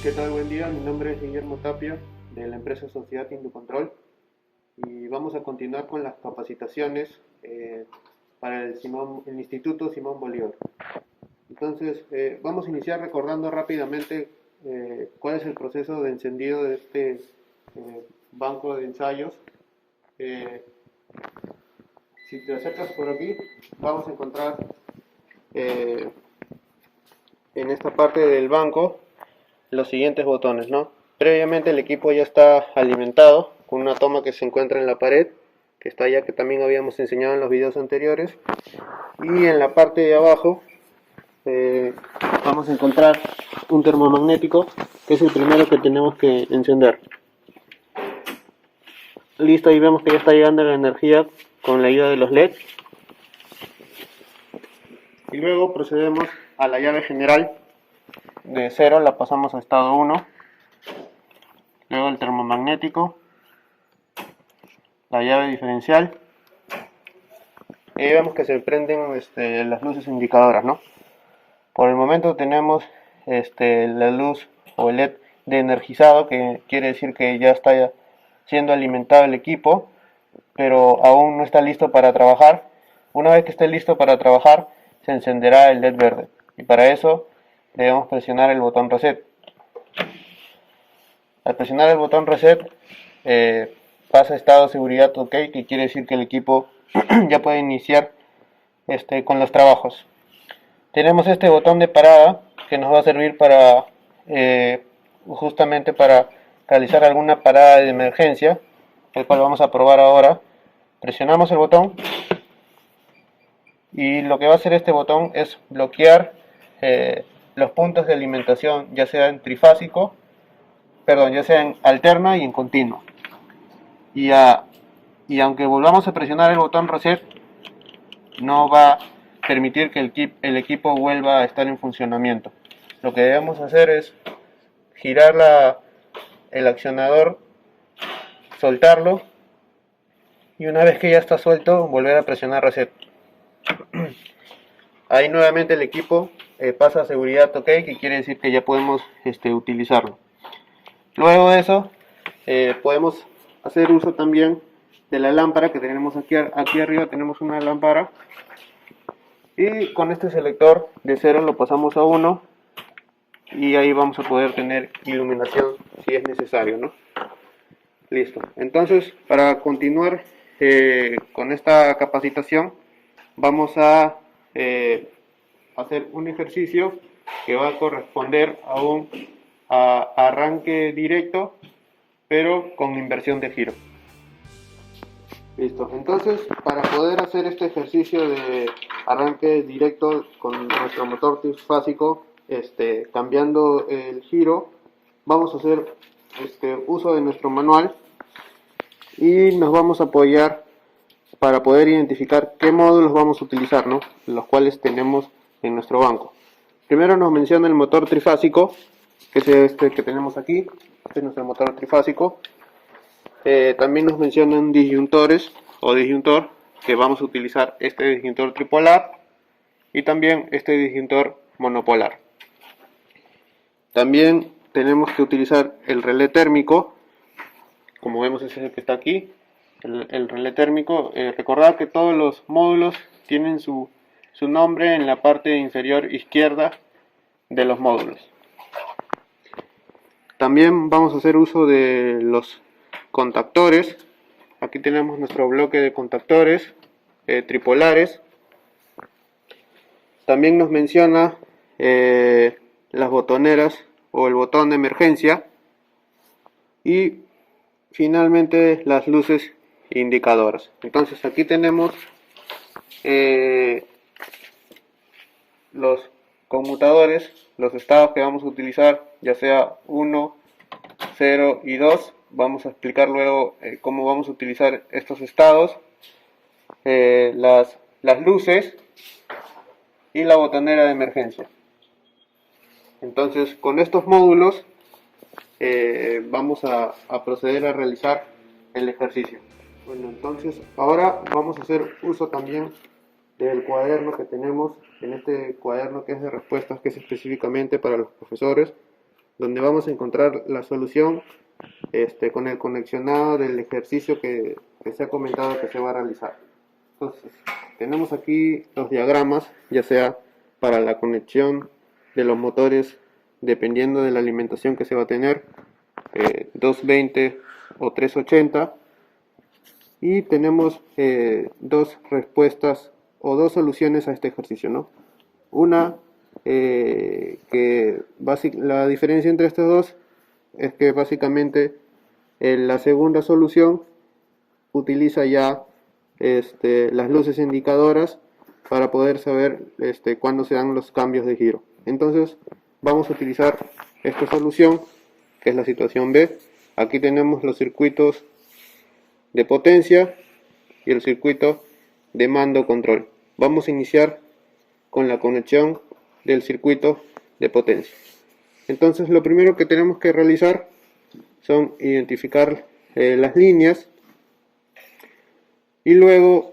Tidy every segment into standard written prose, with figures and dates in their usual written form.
¿Qué tal? Buen día, mi nombre es Guillermo Tapia de la empresa Sociedad Inducontrol y vamos a continuar con las capacitaciones para el Instituto Simón Bolívar. Entonces, vamos a iniciar recordando rápidamente cuál es el proceso de encendido de este banco de ensayos. Eh, si te acercas por aquí, vamos a encontrar eh, en esta parte del banco los siguientes botones, ¿no? Previamente el equipo ya está alimentado con una toma que se encuentra en la pared, que está ya, que también habíamos enseñado en los videos anteriores. Y en la parte de abajo vamos a encontrar un termomagnético, que es el primero que tenemos que encender. Listo, ahí vemos que ya está llegando la energía con la ayuda de los LED. Y luego procedemos a la llave general. De 0 la pasamos a estado 1. Luego el termomagnético, la llave diferencial, y vemos que se prenden las luces indicadoras, ¿no? Por el momento tenemos la luz o el LED de energizado, que quiere decir que ya está siendo alimentado el equipo, pero aún no está listo para trabajar. Una vez que esté listo para trabajar, se encenderá el LED verde, y para eso debemos presionar el botón reset. Al presionar el botón reset pasa a estado de seguridad OK, que quiere decir que el equipo ya puede iniciar con los trabajos. Tenemos este botón de parada que nos va a servir para justamente para realizar alguna parada de emergencia, el cual vamos a probar ahora. Presionamos el botón y lo que va a hacer este botón es bloquear los puntos de alimentación, ya sea en trifásico, ya sea en alterna y en continuo. Y aunque volvamos a presionar el botón reset, no va a permitir que el equipo vuelva a estar en funcionamiento. Lo que debemos hacer es girar el accionador, soltarlo, y una vez que ya está suelto, volver a presionar reset. Ahí nuevamente el equipo pasa a seguridad OK, que quiere decir que ya podemos utilizarlo. Luego de eso, podemos hacer uso también de la lámpara que tenemos aquí arriba. Tenemos una lámpara, y con este selector de 0 lo pasamos a 1, y ahí vamos a poder tener iluminación si es necesario, ¿no? Listo. Entonces, para continuar con esta capacitación, vamos a hacer un ejercicio que va a corresponder a un arranque directo, pero con inversión de giro. Listo. Entonces, para poder hacer este ejercicio de arranque directo con nuestro motor trifásico, cambiando el giro, vamos a hacer uso de nuestro manual, y nos vamos a apoyar para poder identificar qué módulos vamos a utilizar, ¿no? Los cuales tenemos en nuestro banco. Primero nos menciona el motor trifásico, que es este que tenemos aquí. Este es nuestro motor trifásico. También nos mencionan disyuntores o disyuntor, que vamos a utilizar este disyuntor tripolar y también este disyuntor monopolar. También tenemos que utilizar el relé térmico, como vemos es el que está aquí, el relé térmico. Recordad que todos los módulos tienen su nombre en la parte inferior izquierda de los módulos. También vamos a hacer uso de los contactores. Aquí tenemos nuestro bloque de contactores tripolares. También nos menciona las botoneras o el botón de emergencia, y finalmente las luces indicadoras. Entonces aquí tenemos los conmutadores, los estados que vamos a utilizar, ya sea 1, 0 y 2. Vamos a explicar luego cómo vamos a utilizar estos estados, las luces y la botonera de emergencia. Entonces, con estos módulos vamos a proceder a realizar el ejercicio. Bueno, entonces ahora vamos a hacer uso también del cuaderno que tenemos, en este cuaderno que es de respuestas, que es específicamente para los profesores. donde vamos a encontrar la solución con el conexionado del ejercicio que se ha comentado que se va a realizar. Entonces, tenemos aquí los diagramas, ya sea para la conexión de los motores dependiendo de la alimentación que se va a tener, 220 o 380, y tenemos dos respuestas o dos soluciones a este ejercicio, ¿no? Una la diferencia entre estos dos es que básicamente la segunda solución utiliza ya las luces indicadoras para poder saber cuándo se dan los cambios de giro. Entonces vamos a utilizar esta solución, que es la situación B. Aquí tenemos los circuitos de potencia y el circuito de mando control. Vamos a iniciar con la conexión del circuito de potencia. Entonces lo primero que tenemos que realizar son identificar las líneas y luego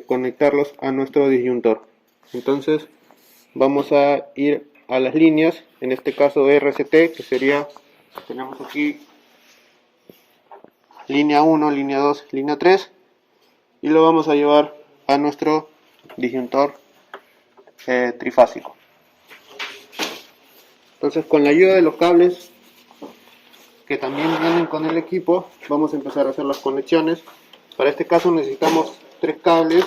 conectarlos a nuestro disyuntor. Entonces vamos a ir a las líneas, en este caso RCT, que sería, tenemos aquí línea 1, línea 2, línea 3, y lo vamos a llevar a nuestro disyuntor trifásico. Entonces, con la ayuda de los cables que también vienen con el equipo, vamos a empezar a hacer las conexiones. Para este caso necesitamos 3 cables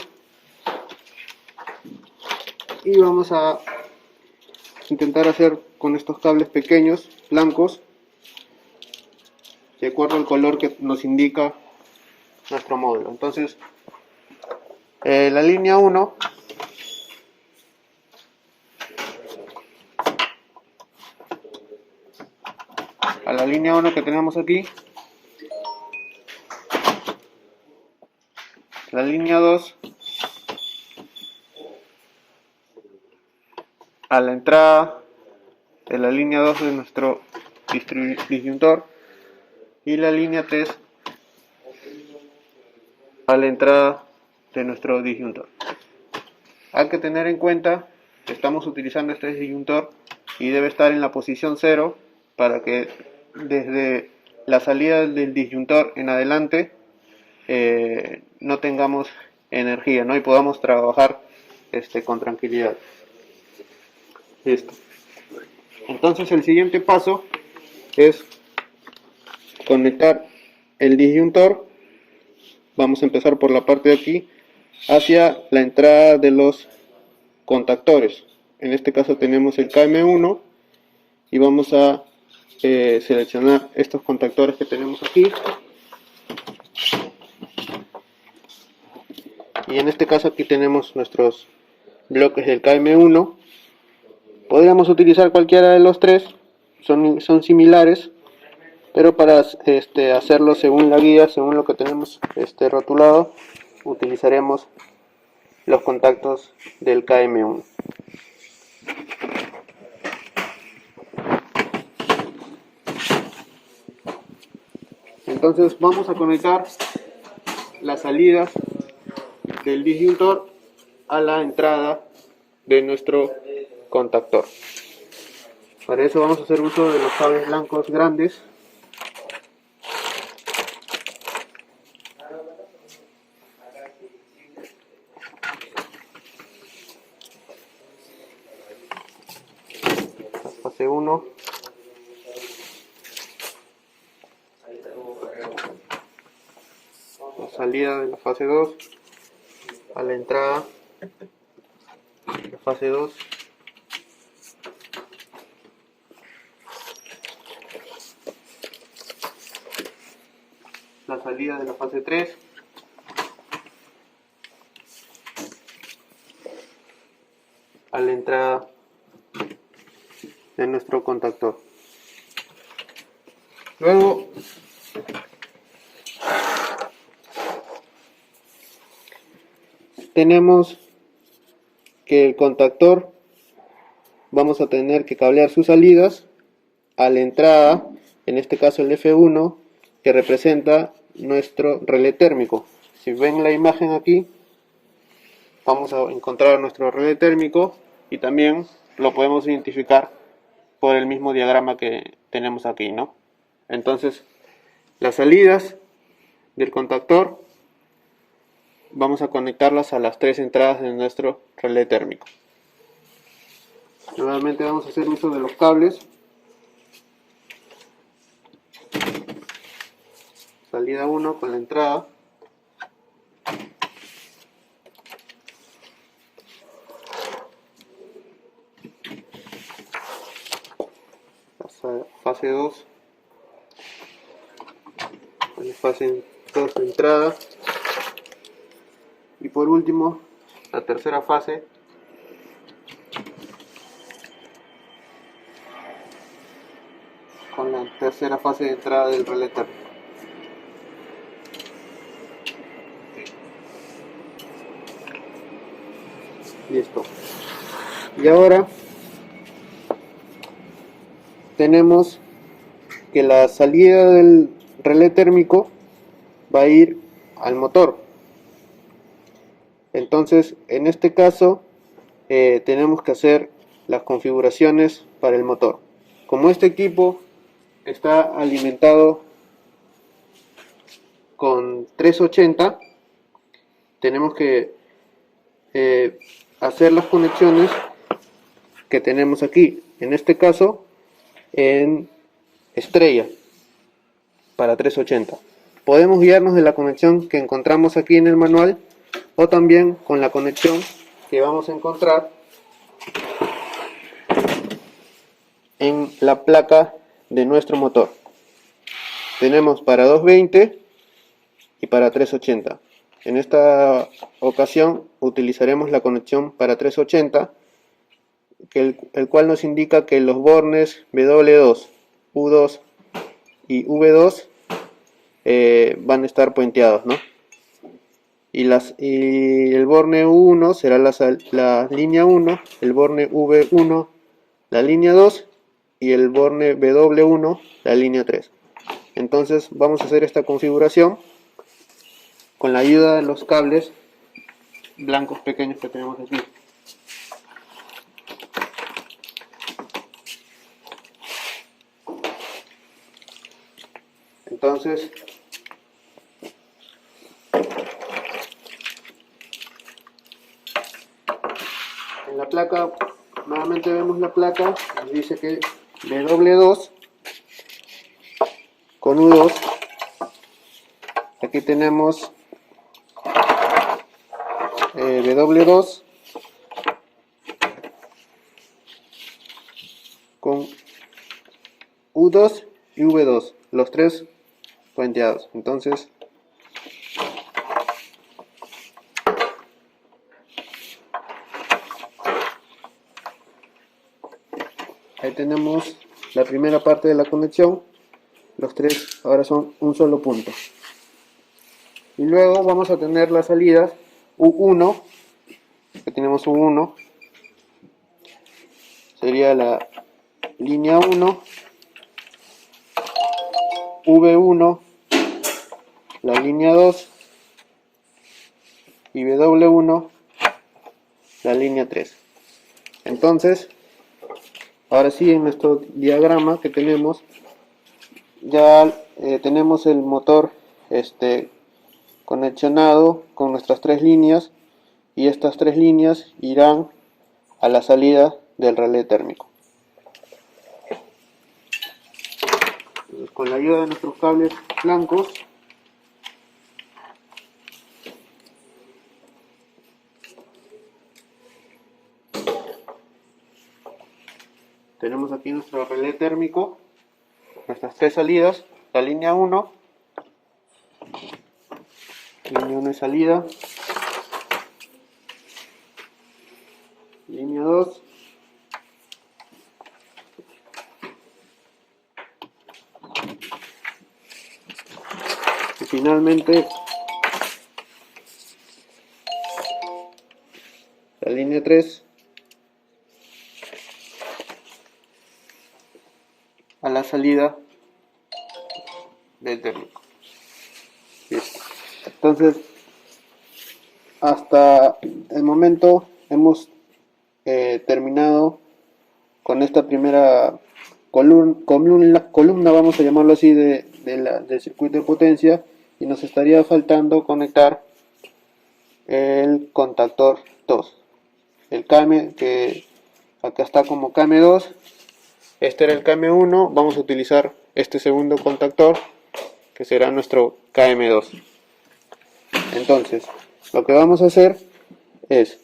y vamos a intentar hacer con estos cables pequeños, blancos, de acuerdo al color que nos indica nuestro módulo. Entonces, la línea 1 a la línea 1 que tenemos aquí, la línea 2 a la entrada de la línea 2 de nuestro disyuntor, y la línea 3 a la entrada de nuestro disyuntor. Hay que tener en cuenta que estamos utilizando este disyuntor y debe estar en la posición 0 para que desde la salida del disyuntor en adelante no tengamos energía, ¿no? Y podamos trabajar con tranquilidad. Listo. Entonces el siguiente paso es conectar el disyuntor. Vamos a empezar por la parte de aquí hacia la entrada de los contactores. En este caso tenemos el KM1 y vamos a seleccionar estos contactores que tenemos aquí, y en este caso aquí tenemos nuestros bloques del KM1. Podríamos utilizar cualquiera de los tres, son similares, pero para hacerlo según la guía, según lo que tenemos rotulado, utilizaremos los contactos del KM1. Entonces vamos a conectar las salidas del disyuntor a la entrada de nuestro contactor. Para eso vamos a hacer uso de los cables blancos grandes. Fase 1. La salida de la fase 2 a la entrada de la fase 2. La salida de la fase 3 a la entrada de nuestro contactor. Luego tenemos que el contactor vamos a tener que cablear sus salidas a la entrada, en este caso el F1, que representa nuestro relé térmico. Si ven la imagen aquí, vamos a encontrar nuestro relé térmico y también lo podemos identificar por el mismo diagrama que tenemos aquí, ¿no? Entonces, las salidas del contactor vamos a conectarlas a las tres entradas de nuestro relé térmico. Nuevamente vamos a hacer uso de los cables. Salida 1 con la entrada. Fase 2. Fase 2 de entrada. Y por último, la tercera fase con la tercera fase de entrada del relé térmico. Listo. Y ahora tenemos que la salida del relé térmico va a ir al motor. Entonces, en este caso, tenemos que hacer las configuraciones para el motor. Como este equipo está alimentado con 380, tenemos que hacer las conexiones que tenemos aquí. En este caso, en estrella para 380. Podemos guiarnos de la conexión que encontramos aquí en el manual o también con la conexión que vamos a encontrar en la placa de nuestro motor. Tenemos para 220 y para 380. En esta ocasión utilizaremos la conexión para 380, el cual nos indica que los bornes W2, U2 y V2 van a estar puenteados, ¿no? Y el borne U1 será la línea 1, el borne V1 la línea 2 y el borne W1 la línea 3. Entonces vamos a hacer esta configuración con la ayuda de los cables blancos pequeños que tenemos aquí. Entonces, en la placa, nuevamente vemos la placa, nos dice que W2 con U2. Aquí tenemos W2 con U2 y V2, los tres puenteados. Entonces, ahí tenemos la primera parte de la conexión. Los tres ahora son un solo punto. Y luego vamos a tener las salidas U1, que tenemos U1, sería la línea 1, V1, la línea 2 y W1, la línea 3. Entonces, ahora sí, en nuestro diagrama que tenemos, ya tenemos el motor conexionado con nuestras tres líneas, y estas tres líneas irán a la salida del relé térmico. Con la ayuda de nuestros cables blancos tenemos aquí nuestro relé térmico, nuestras tres salidas, la línea 1, línea 1 de salida, línea 2, y finalmente la línea 3 a la salida del térmico. Listo. Entonces, hasta el momento hemos terminado con esta primera columna, vamos a llamarlo así, del circuito de potencia, y nos estaría faltando conectar el contactor 2, el KM, que acá está como KM2. Este era el KM1, vamos a utilizar este segundo contactor que será nuestro KM2. Entonces, lo que vamos a hacer es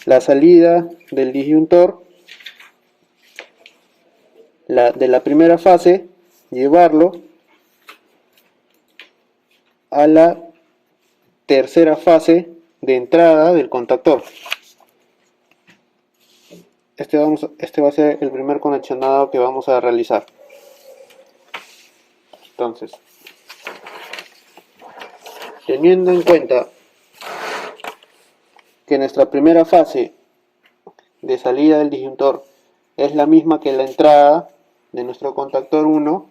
la salida del disyuntor de la primera fase, llevarlo a la tercera fase de entrada del contactor. Este va a ser el primer conexionado que vamos a realizar. Entonces, teniendo en cuenta que nuestra primera fase de salida del disyuntor es la misma que la entrada de nuestro contactor 1,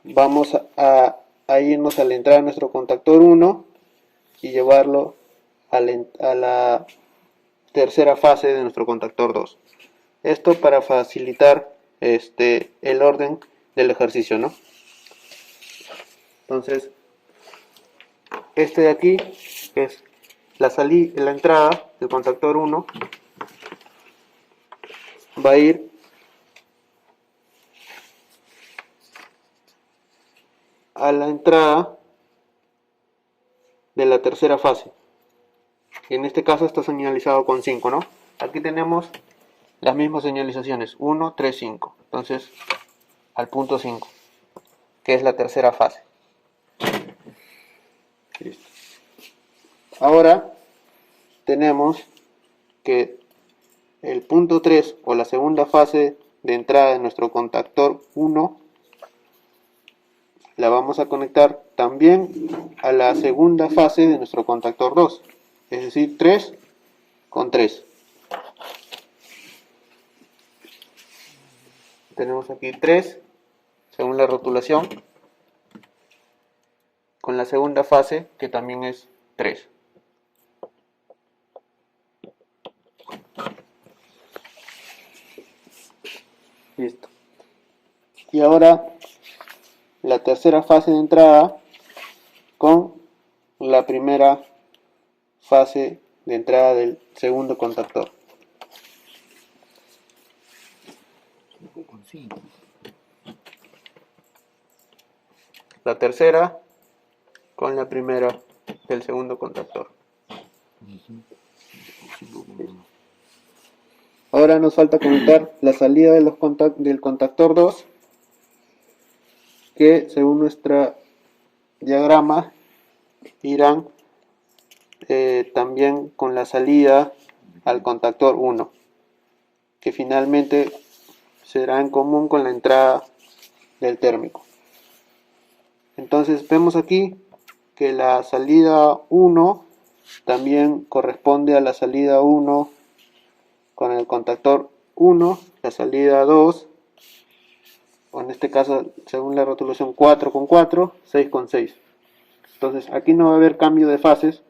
vamos a irnos a la entrada de nuestro contactor 1 y llevarlo a la tercera fase de nuestro contactor 2. Esto para facilitar el orden del ejercicio, ¿no? Entonces, este de aquí es la entrada del contactor 1, va a ir a la entrada de la tercera fase. En este caso está señalizado con 5, ¿no? Aquí tenemos las mismas señalizaciones, 1, 3, 5. Entonces, al punto 5, que es la tercera fase. Listo. Ahora tenemos que el punto 3 o la segunda fase de entrada de nuestro contactor 1 la vamos a conectar también a la segunda fase de nuestro contactor 2, es decir, 3 con 3. Tenemos aquí 3 según la rotulación, con la segunda fase que también es 3. Listo. Y ahora la tercera fase de entrada con la primera fase de entrada del segundo contactor. La tercera con la primera del segundo contactor. Ahora nos falta conectar la salida de del contactor 2, que según nuestro diagrama irán también con la salida al contactor 1, que finalmente será en común con la entrada del térmico. Entonces vemos aquí que la salida 1 también corresponde a la salida 1 con el contactor 1, la salida 2, o en este caso según la rotulación 4 con 4, 6 con 6. Entonces aquí no va a haber cambio de fases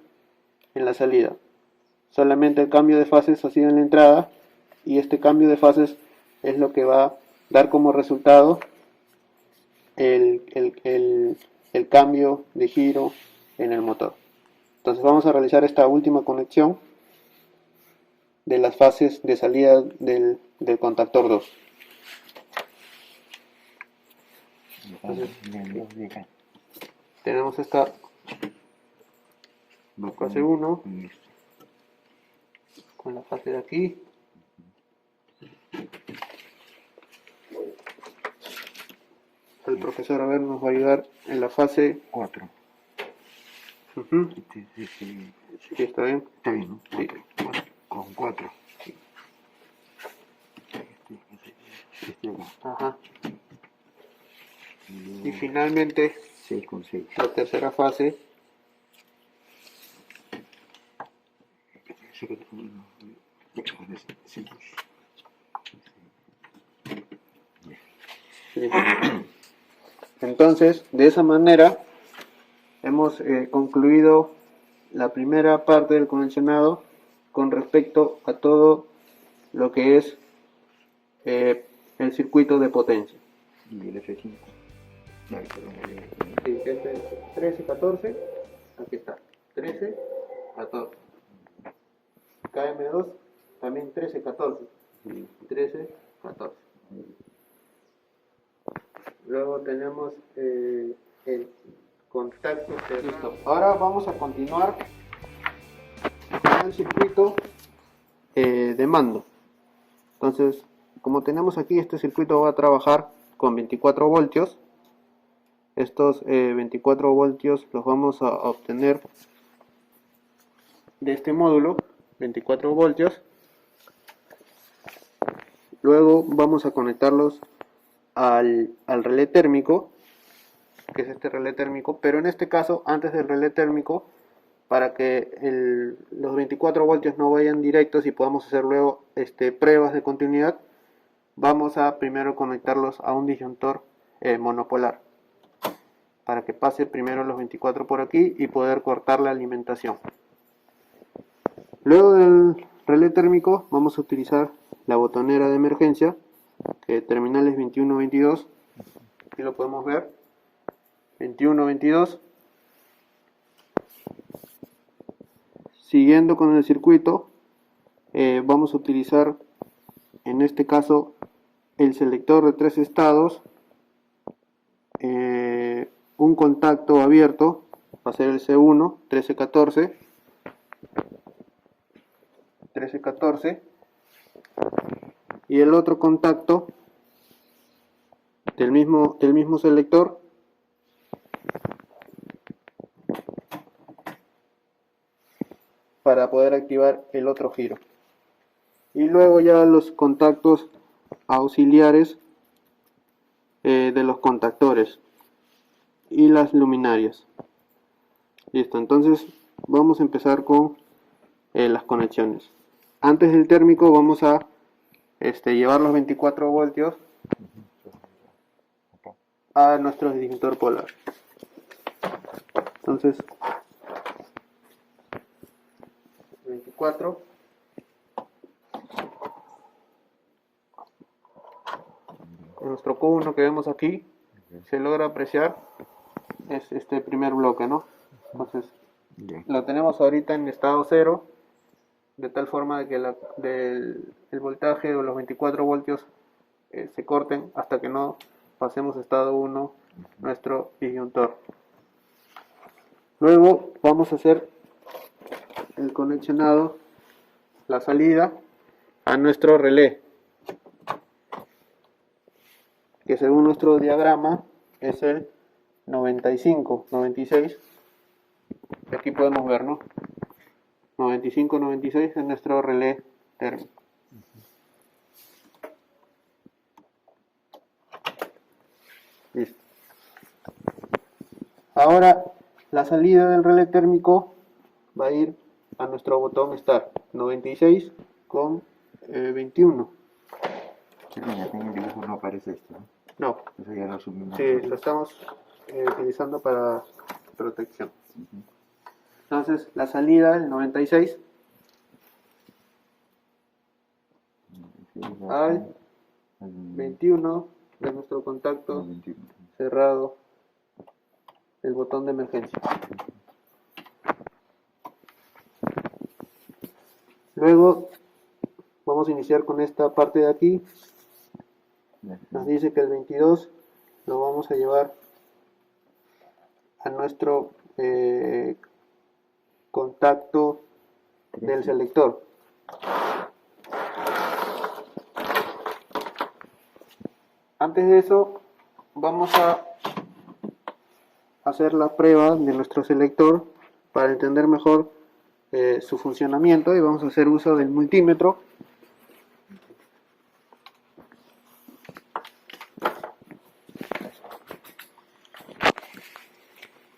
en la salida, solamente el cambio de fases ha sido en la entrada, y este cambio de fases es lo que va a dar como resultado el cambio de giro en el motor. Entonces vamos a realizar esta última conexión de las fases de salida del contactor 2. Entonces, tenemos esta fase 1 con la fase de aquí. El profesor a ver nos va a ayudar en la fase 4. Sí, está bien. Está bien, ¿no? Sí. Con 4. Ajá. Y finalmente 6 con 6. la tercera fase Entonces, de esa manera hemos concluido la primera parte del convencionado con respecto a todo lo que es el circuito de potencia. Y el F5. No, perdón, Sí, este es 13, 14, aquí está, 13, 14. KM2 también 13, 14. 13, 14. Luego tenemos el contacto. Listo. Ahora vamos a continuar con el circuito de mando. Entonces, como tenemos aquí, este circuito va a trabajar con 24 voltios. Estos 24 voltios los vamos a obtener de este módulo, 24 voltios. Luego vamos a conectarlos al relé térmico, que es este relé térmico, pero en este caso, antes del relé térmico, para que los 24 voltios no vayan directos y podamos hacer luego pruebas de continuidad, vamos a primero conectarlos a un disyuntor monopolar, para que pase primero los 24 por aquí y poder cortar la alimentación. Luego del relé térmico vamos a utilizar la botonera de emergencia, que terminal es 21-22, aquí lo podemos ver, 21-22. Siguiendo con el circuito, vamos a utilizar en este caso el selector de 3 estados, un contacto abierto, va a ser el C1, 13-14, 13-14, y el otro contacto del mismo selector, para poder activar el otro giro. Y luego ya los contactos auxiliares de los contactores y las luminarias. Listo, entonces vamos a empezar con las conexiones. Antes del térmico vamos a llevar los 24 voltios a nuestro disyuntor polar. Entonces 24, nuestro Q1 que vemos aquí, se logra apreciar, es este primer bloque, ¿no? Entonces lo tenemos ahorita en estado 0, de tal forma de que el voltaje o los 24 voltios se corten hasta que no pasemos a estado 1 nuestro disyuntor. Luego vamos a hacer el conexionado, la salida a nuestro relé, que según nuestro diagrama es el 95, 96. Aquí podemos ver, ¿no? 95, 96 es nuestro relé térmico. Listo. Ahora la salida del relé térmico va a ir a nuestro botón Start, 96 con 21. Sí, ya en el dibujo no aparece esto, ¿no? No, Eso ya lo subimos. sí, lo estamos utilizando para protección. Entonces la salida, el 96 al 21 de nuestro contacto cerrado, el botón de emergencia. Luego vamos a iniciar con esta parte de aquí. Nos dice que el 22 lo vamos a llevar a nuestro contacto del selector. Antes de eso vamos a hacer la prueba de nuestro selector para entender mejor su funcionamiento, y vamos a hacer uso del multímetro.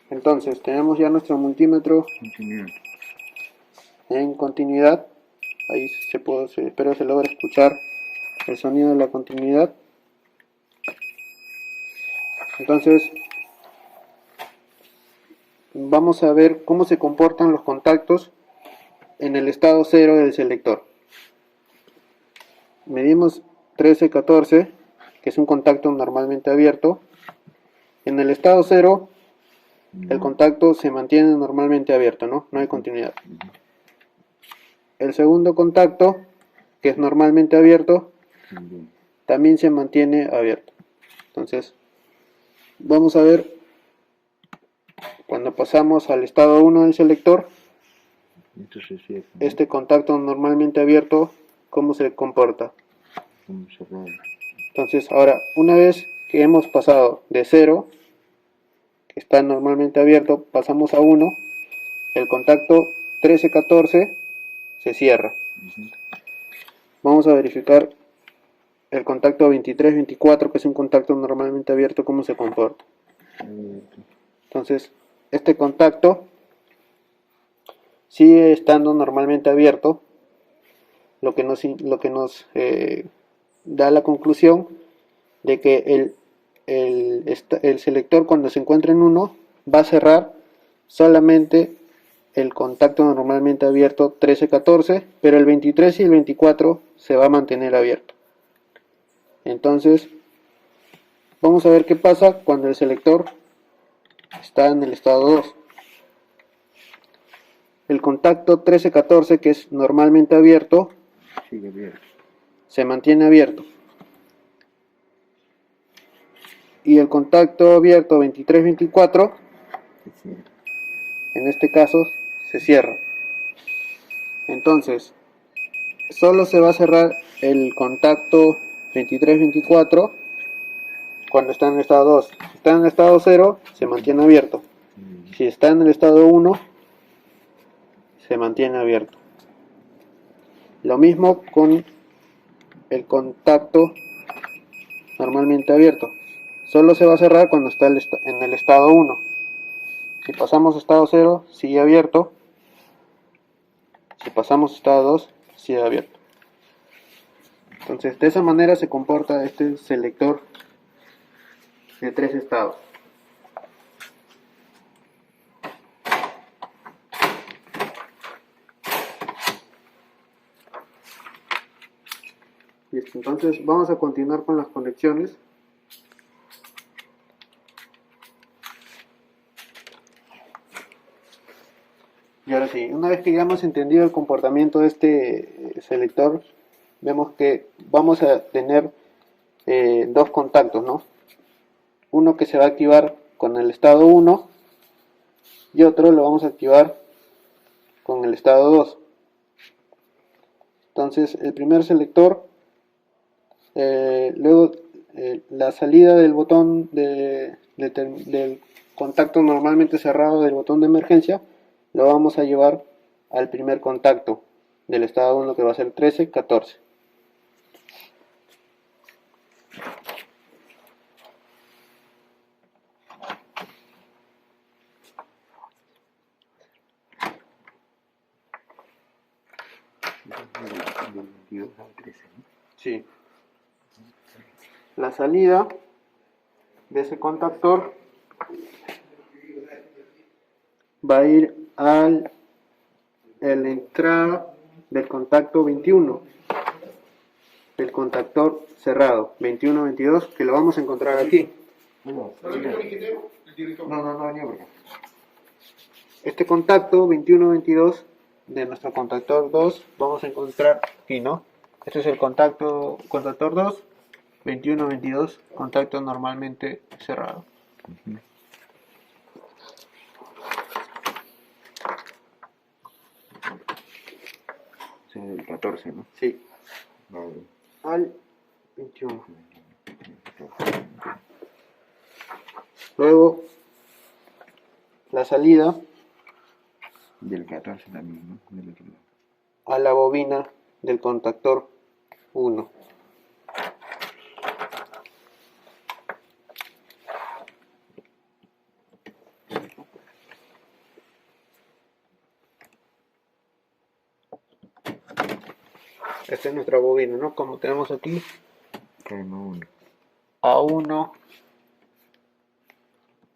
Entonces tenemos ya nuestro multímetro en continuidad. Ahí espero se logre escuchar el sonido de la continuidad. Entonces vamos a ver cómo se comportan los contactos en el estado 0 del selector. medimos 13-14, que es un contacto normalmente abierto. En el estado 0, el contacto se mantiene normalmente abierto, ¿no? No hay continuidad. El segundo contacto, que es normalmente abierto, también se mantiene abierto. Entonces, vamos a ver cuando pasamos al estado 1 del selector, este contacto normalmente abierto, ¿cómo se comporta? Entonces, ahora, una vez que hemos pasado de 0, que está normalmente abierto, pasamos a 1, el contacto 13-14 se cierra. Vamos a verificar el contacto 23-24, que es un contacto normalmente abierto, ¿cómo se comporta? Entonces, este contacto sigue estando normalmente abierto, lo que nos da la conclusión de que el selector, cuando se encuentra en 1, va a cerrar solamente el contacto normalmente abierto 13-14, pero el 23 y el 24 se va a mantener abierto. Entonces, vamos a ver qué pasa cuando el selector está en el estado 2. El contacto 13-14, que es normalmente abierto, sigue abierto. se mantiene abierto. Y el contacto abierto 23-24, en este caso, se cierra. Entonces, solo se va a cerrar el contacto 23-24 cuando está en el estado 2. Si está en el estado 0, se mantiene abierto. Si está en el estado 1, se mantiene abierto. Lo mismo con el contacto normalmente abierto. Solo se va a cerrar cuando está en el estado 1. Si pasamos a estado 0, sigue abierto. Si pasamos a estado 2, sigue abierto. Entonces, de esa manera se comporta este selector de 3 estados. Listo, entonces vamos a continuar con las conexiones. Y ahora sí, una vez que ya hemos entendido el comportamiento de este selector, vemos que vamos a tener dos contactos, ¿no? Uno que se va a activar con el estado 1 y otro lo vamos a activar con el estado 2. Entonces, el primer selector, luego la salida del botón del contacto normalmente cerrado del botón de emergencia, lo vamos a llevar al primer contacto del estado 1, que va a ser 13-14. Del 22 al 13, ¿no? Sí. La salida de ese contactor va a ir a la entrada del contacto 21, del contactor cerrado 21-22, que lo vamos a encontrar aquí. No, venía por acá. Este contacto 21-22 de nuestro contactor 2 vamos a encontrar aquí, ¿no? Este es el contactor 2, 21-22, contacto normalmente cerrado. Es el 14, ¿no? Sí. Vale. Al 21. Luego, la salida Del 14 también, ¿no? Del otro lado. a la bobina del contactor 1. Esta es nuestra bobina, ¿no? Como tenemos aquí KM1. A1,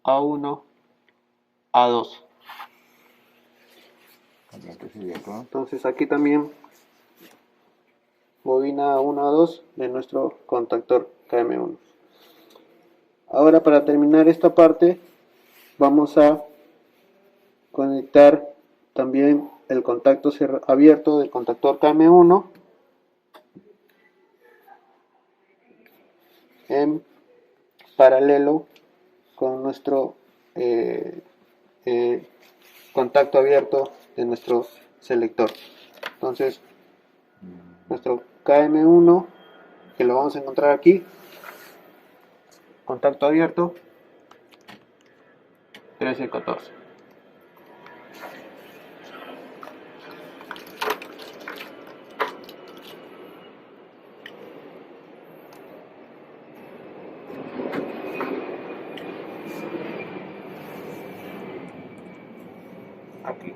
A1, A2. Entonces de acá. Entonces aquí también bobina 1 a 2 de nuestro contactor KM1. Ahora, para terminar esta parte, vamos a conectar también el contacto abierto del contactor KM1 en paralelo con nuestro contacto abierto de nuestro selector. Entonces, nuestro KM1, que lo vamos a encontrar aquí, contacto abierto 13 y 14. Aquí.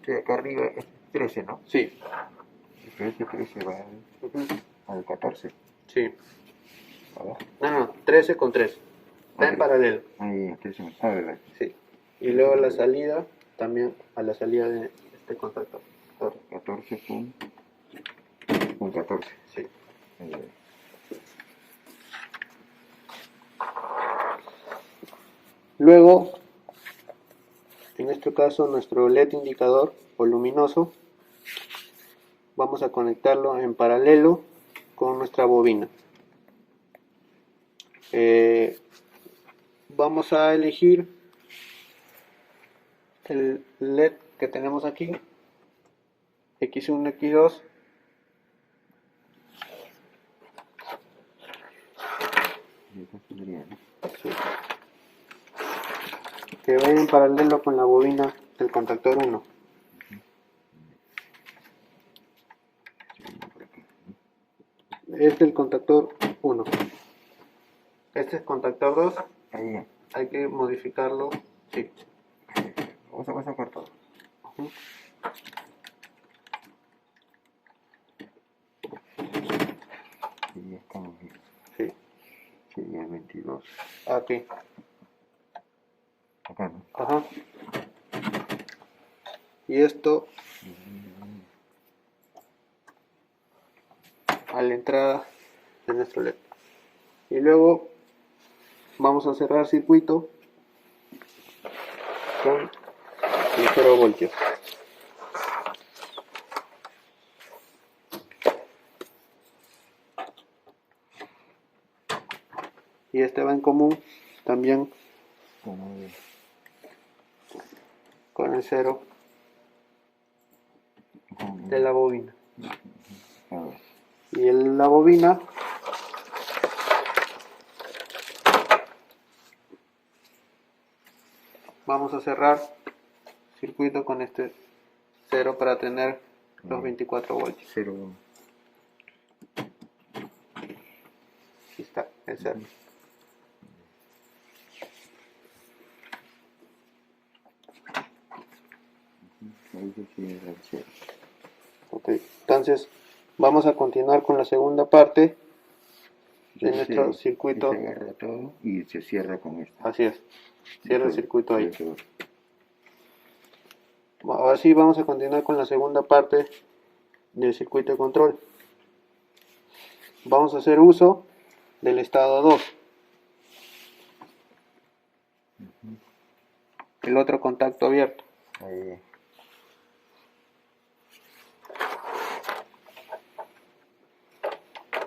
Ese de acá arriba es 13, ¿no? Sí. Pero ese 13 va al 14. Sí. ¿Verdad? No, 13 con 3. Está en paralelo. Ahí, 13. ¿Verdad? Sí. Y luego la salida, también a la salida de este contactor. 14 con 14. Sí. Ahí, ahí. Luego, en este caso, nuestro LED indicador o luminoso, vamos a conectarlo en paralelo con nuestra bobina. Vamos a elegir el LED que tenemos aquí, X1, X2. Sí. Que vaya en paralelo con la bobina del contactor 1. Este es el contactor 1. Este es contactor 2. Ahí. Hay que modificarlo. Sí. Vamos a sacar todo. Y ya estamos bien. Sí. Sería el 22. Aquí. Acá, ¿no? Ajá. Y esto a la entrada de nuestro LED. Y luego vamos a cerrar circuito con el 0 voltios. Y este va en común también con el 0 de la bobina. Y la bobina vamos a cerrar circuito con este 0 para tener los 24 voltios. 0. Aquí está el 0. Ahí se cierra el 0. Ok, entonces vamos a continuar con la segunda parte de nuestro circuito. Se agarra todo y se cierra con esto. Así es, cierra el circuito ahí. Eso. Ahora sí vamos a continuar con la segunda parte del circuito de control. Vamos a hacer uso del estado 2. El otro contacto abierto. Ahí.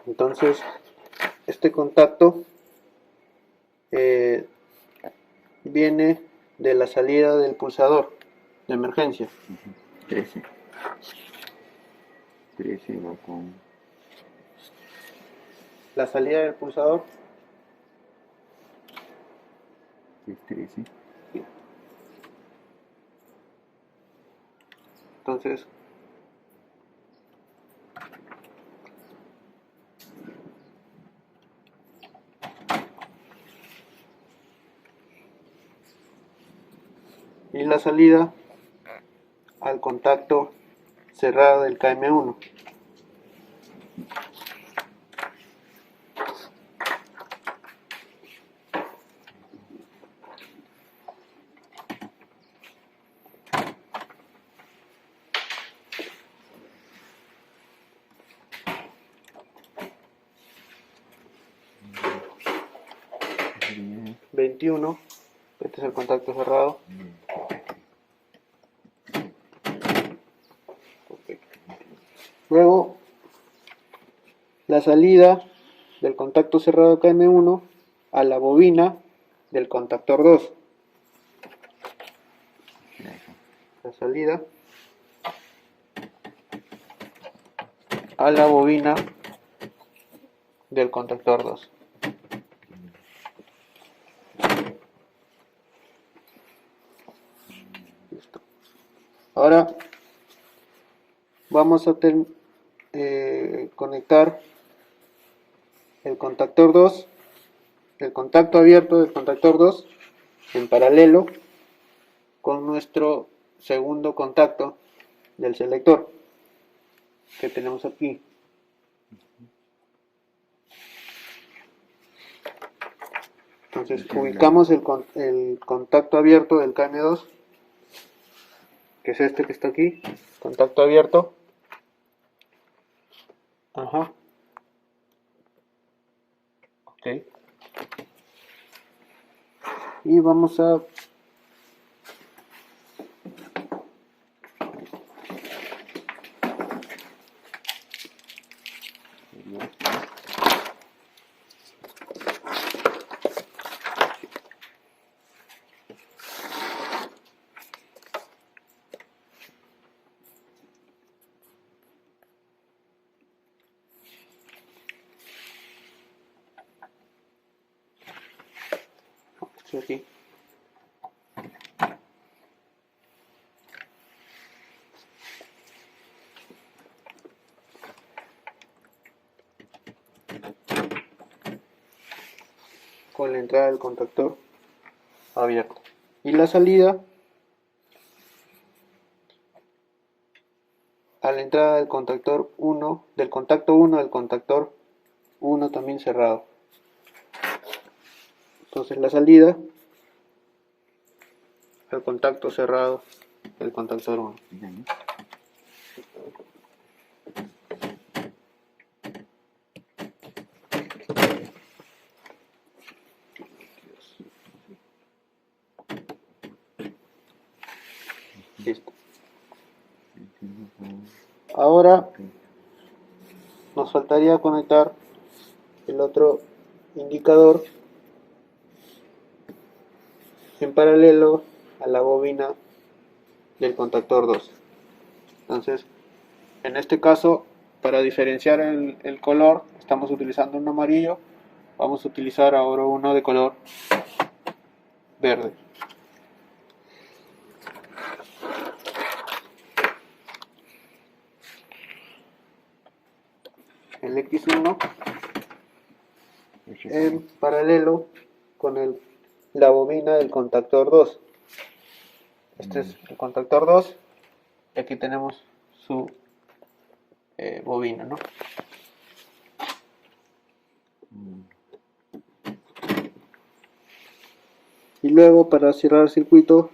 Entonces, este contacto viene de la salida del pulsador de emergencia. 13. 13 va con... La salida del pulsador es 13. Entonces, y la salida al contacto cerrado del KM1. 21. Este es el contacto cerrado. Okay. Luego, la salida del contacto cerrado KM1 a la bobina del contactor 2. La salida a la bobina del contactor 2. Listo. Ahora vamos a conectar el contactor 2, el contacto abierto del contactor 2 en paralelo con nuestro segundo contacto del selector que tenemos aquí. Entonces ubicamos el contacto abierto del KM2, que es este que está aquí, contacto abierto. Ajá. Ok. Y vamos a aquí. Con la entrada del contactor abierto. Y la salida a la entrada del contactor 1, del contacto 1 del contactor 1 también cerrado. Entonces la salida al contacto cerrado del contactor 1. Listo. Ahora nos faltaría conectar el otro indicador en paralelo a la bobina del contactor 2. Entonces, en este caso, para diferenciar el color, estamos utilizando un amarillo. Vamos a utilizar ahora uno de color verde. El X1 en paralelo con la bobina del contactor 2. Este es el contactor 2 y aquí tenemos su bobina, ¿no? Y luego, para cerrar el circuito,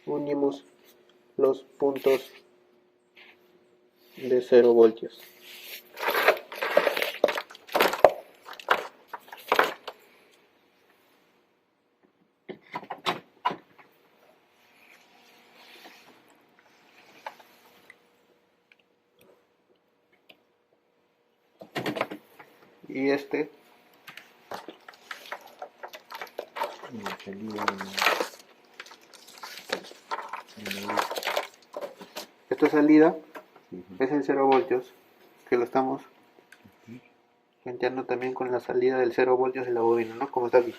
unimos los puntos de 0 voltios. Y esta salida es el 0 voltios, que lo estamos genteando también con la salida del 0 voltios de la bobina, ¿no? Como está aquí,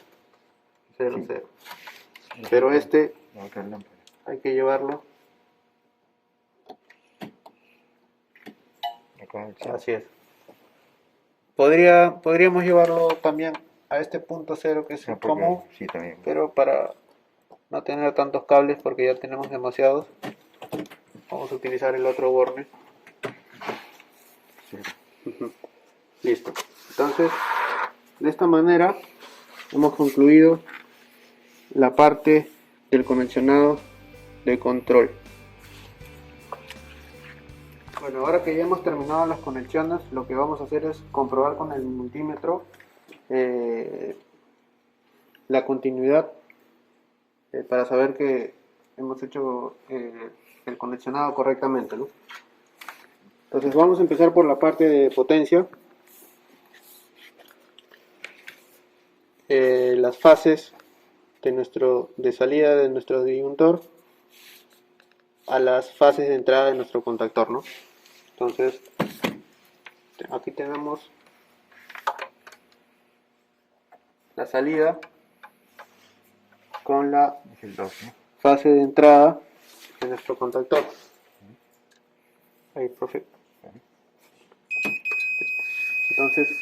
0, 0. Pero hay que llevarlo así es. Podríamos llevarlo también a este punto 0 que es el común, pero para no tener tantos cables, porque ya tenemos demasiados, vamos a utilizar el otro borne. Listo. Entonces, de esta manera hemos concluido la parte del conexionado de control. Bueno, ahora que ya hemos terminado las conexiones, lo que vamos a hacer es comprobar con el multímetro la continuidad para saber que hemos hecho el conexionado correctamente, ¿no? Entonces vamos a empezar por la parte de potencia. Las fases de salida de nuestro disyuntor a las fases de entrada de nuestro contactor, ¿no? Entonces aquí tenemos la salida con la Es el 2, ¿no? fase de entrada de nuestro contactor. Ahí, profe. Entonces,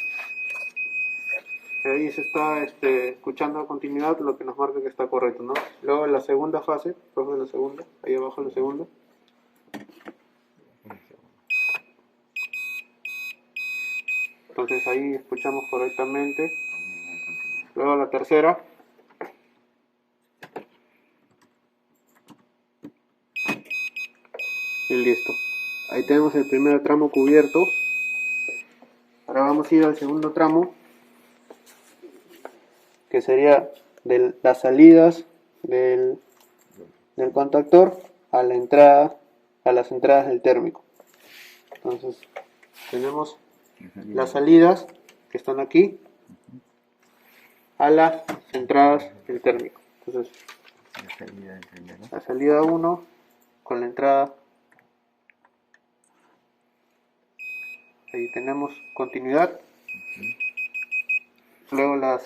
ahí se está escuchando a continuidad, lo que nos marca que está correcto, ¿no? Luego la segunda fase, profe, la segunda, ahí abajo la segunda. Entonces ahí escuchamos correctamente. Luego la tercera. Y listo. Ahí tenemos el primer tramo cubierto. Ahora vamos a ir al segundo tramo, que sería de las salidas del contactor a la entrada, a las entradas del térmico. Entonces tenemos las salidas que están aquí a las entradas del térmico. Entonces La salida del primero. la salida 1 con la entrada. Ahí tenemos continuidad. Luego la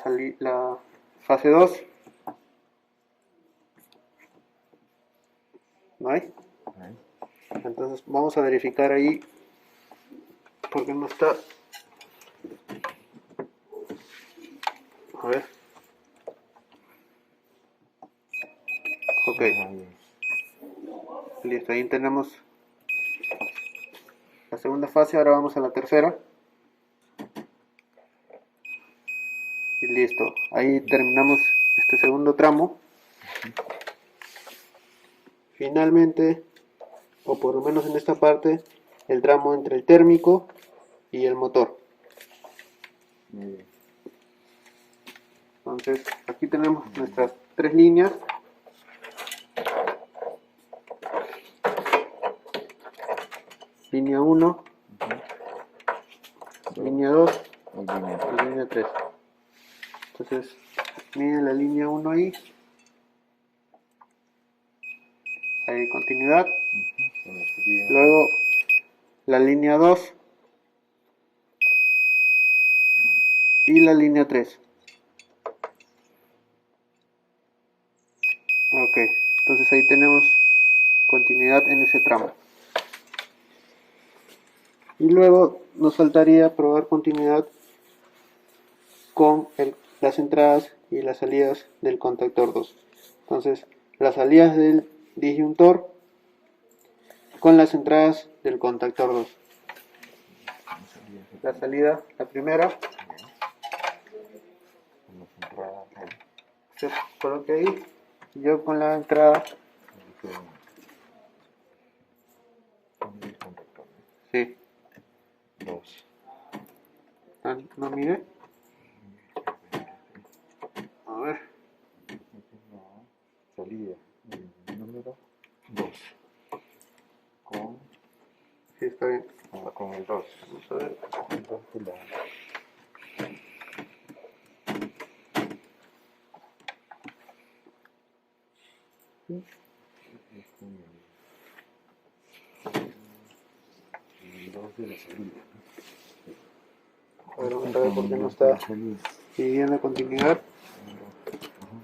fase 2. ¿No hay? Ahí. Entonces vamos a verificar ahí porque no está. A ver. Ok, Ahí es. listo. Ahí tenemos la segunda fase. Ahora vamos a la tercera. Y listo. Ahí terminamos este segundo tramo. Finalmente, o por lo menos en esta parte, el tramo entre el térmico y el motor. Muy bien. Entonces, aquí tenemos nuestras tres líneas. Línea 1, línea 2 Y línea y línea 3. Entonces, miren la línea 1 ahí. Hay continuidad. con la salida. Luego, la línea 2 y la línea 3. Ok, entonces ahí tenemos continuidad en ese tramo. Y luego nos faltaría probar continuidad con las entradas y las salidas del contactor 2. Entonces, las salidas del disyuntor con las entradas del contactor 2. La salida, la primera, Con las entradas ahí. se coloca ahí. Yo con la entrada, Con el contactor. sí. 2. Ah, no mire. A ver, Salida. Número 2. Con, sí está bien. con el 2. Vamos a ver. El 2 de la. El 2 de la salida. A ver, vamos a ver por qué no está Salida. pidiendo continuidad.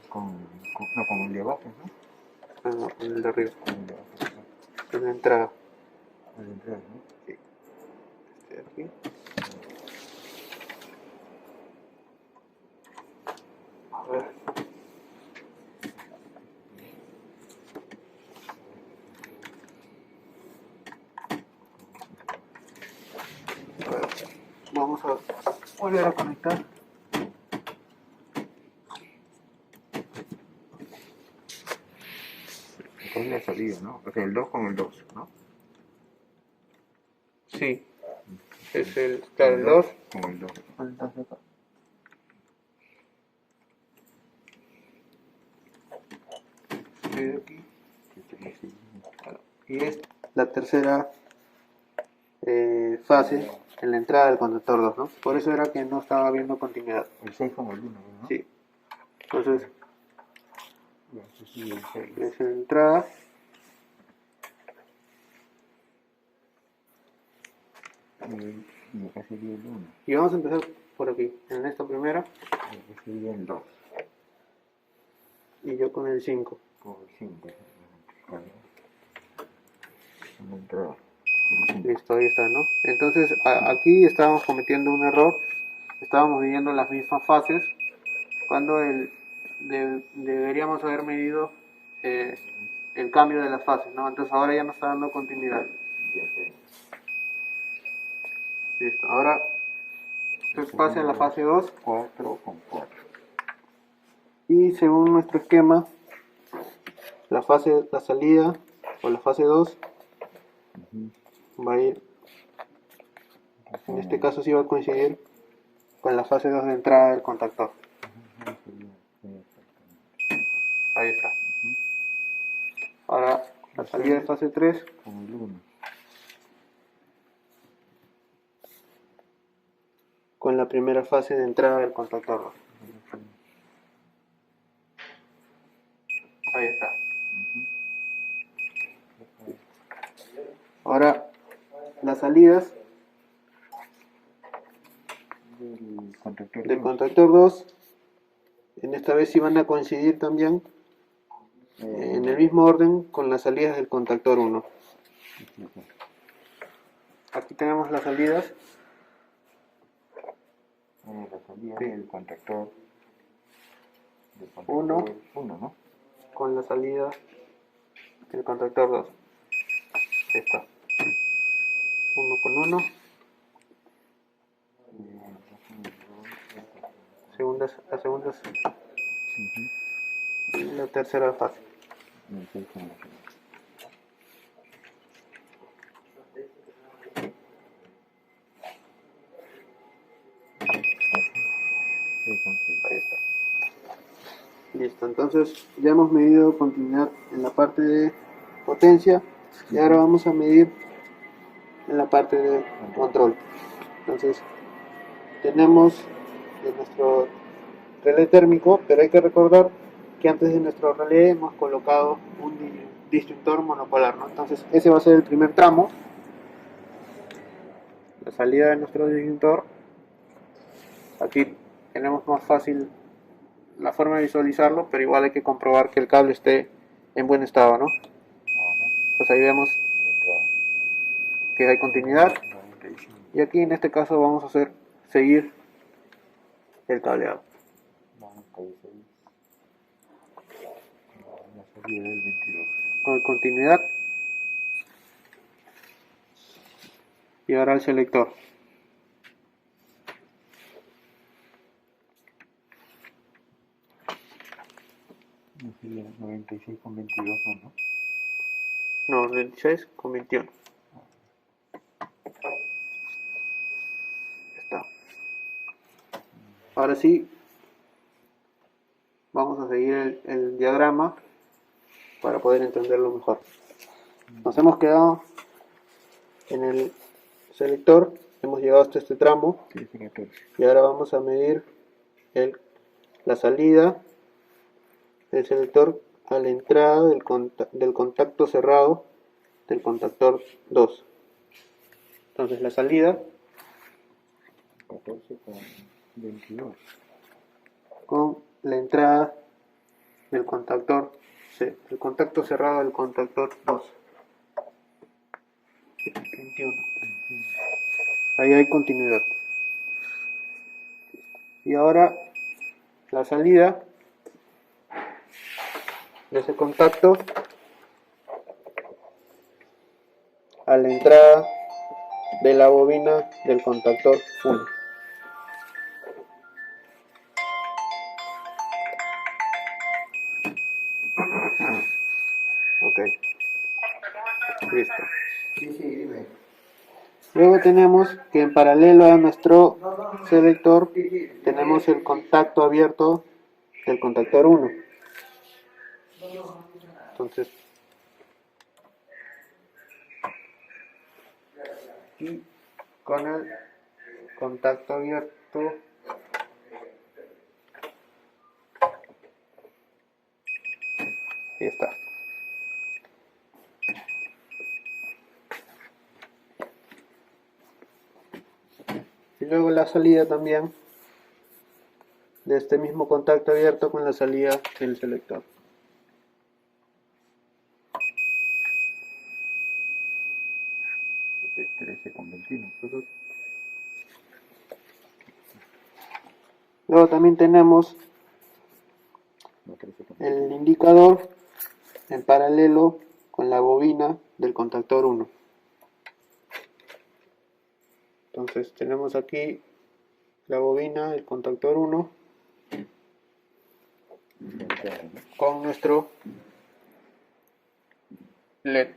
Con el de abajo, ¿no? Ah, no, con el de arriba. Con el de abajo. En la entrada. Con el de entrada, ¿no? Sí. Este de aquí. A ver. A ver. Vamos a volver a conectar. Con la salida, ¿no? O sea, el 2 con el 2, ¿no? Sí. Es el, claro, el 2. Con el 2. Con el 2 de acá. escribir aquí. Este es el siguiente. Y es la tercera fase en la entrada del conductor 2, ¿no? Por eso era que no estaba viendo continuidad. El 6 como el 1, ¿no? Sí. Entonces, Ya, este sigue el 6. es la entrada. Y acá sería el 1. Y vamos a empezar por aquí, en esta primera, Y acá sería el 2. y yo con el 5. Por el 5. Una entrada. Listo, ahí está, ¿no? Entonces, aquí estábamos cometiendo un error. Estábamos midiendo las mismas fases cuando deberíamos haber medido el cambio de las fases, ¿no? Entonces ahora ya nos está dando continuidad. Ya sé. Listo, ahora usted pase a la fase 2 4 con 4. y según nuestro esquema, la salida o la fase 2 va a ir, en este caso sí va a coincidir con la fase 2 de entrada del contactor. Ahí está. Ahora la salida de fase 3 Con el 1. con la primera fase de entrada del contactor. Ahí está. Ahora las salidas Del contactor del 2. contactor 2 en esta vez sí van a coincidir también en el mismo orden con las salidas del contactor 1. Aquí tenemos las salidas La salida del contactor 1 1, ¿no? con la salida del contactor 2. Ahí está. 1 con 1. La segunda y la tercera fase. Y el 6 con el 6. Ahí está. Listo, entonces ya hemos medido continuidad en la parte de potencia y ahora vamos a medir en la parte de control. Entonces tenemos nuestro relé térmico, pero hay que recordar que antes de nuestro relé hemos colocado un disyuntor monopolar, ¿no? Entonces ese va a ser el primer tramo, la salida de nuestro disyuntor. Aquí tenemos más fácil la forma de visualizarlo, pero igual hay que comprobar que el cable esté en buen estado, ¿no? Pues ahí vemos que hay continuidad y aquí en este caso vamos a hacer seguir el cableado 96. La salida del 22. con continuidad y ahora el selector. No sería 96 con 22, ¿no? No, 26 con 21. Está. Ahora sí, vamos a seguir el diagrama para poder entenderlo mejor. Nos hemos quedado en el selector, hemos llegado hasta este tramo 14. y ahora vamos a medir la salida del selector a la entrada del contacto cerrado del contactor 2. Entonces la salida 14 con 22. con la entrada del contactor C, el contacto cerrado del contactor 2. 21. Ahí hay continuidad. Y ahora la salida de ese contacto a la entrada de la bobina del contactor 1. Ok, listo. Luego tenemos que en paralelo a nuestro selector tenemos el contacto abierto del contactor 1. Entonces, y con el contacto abierto, ahí está. Y luego la salida también de este mismo contacto abierto con la salida del selector. Ok, 13 con 21. Luego también tenemos No, 13 con el 21. indicador en paralelo con la bobina del contactor 1. Entonces tenemos aquí la bobina del contactor 1 con nuestro LED.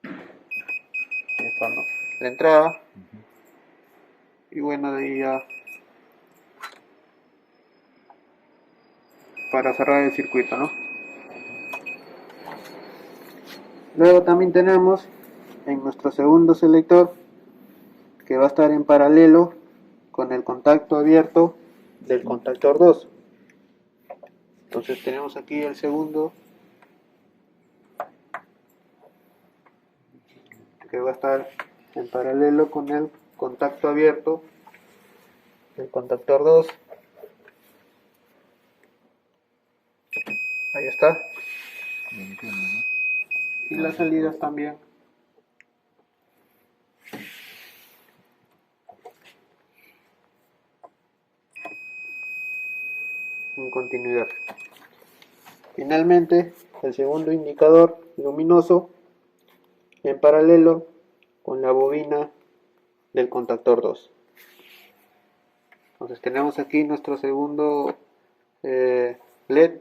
Ahí está, ¿no? La entrada. Y bueno, de ahí ya para cerrar el circuito, ¿no? Luego también tenemos en nuestro segundo selector que va a estar en paralelo con el contacto abierto del contactor 2. Entonces tenemos aquí el segundo que va a estar en paralelo con el contacto abierto del contactor 2. Ahí está. Y las salidas también en continuidad. Finalmente, el segundo indicador luminoso en paralelo con la bobina del contactor 2. Entonces tenemos aquí nuestro segundo LED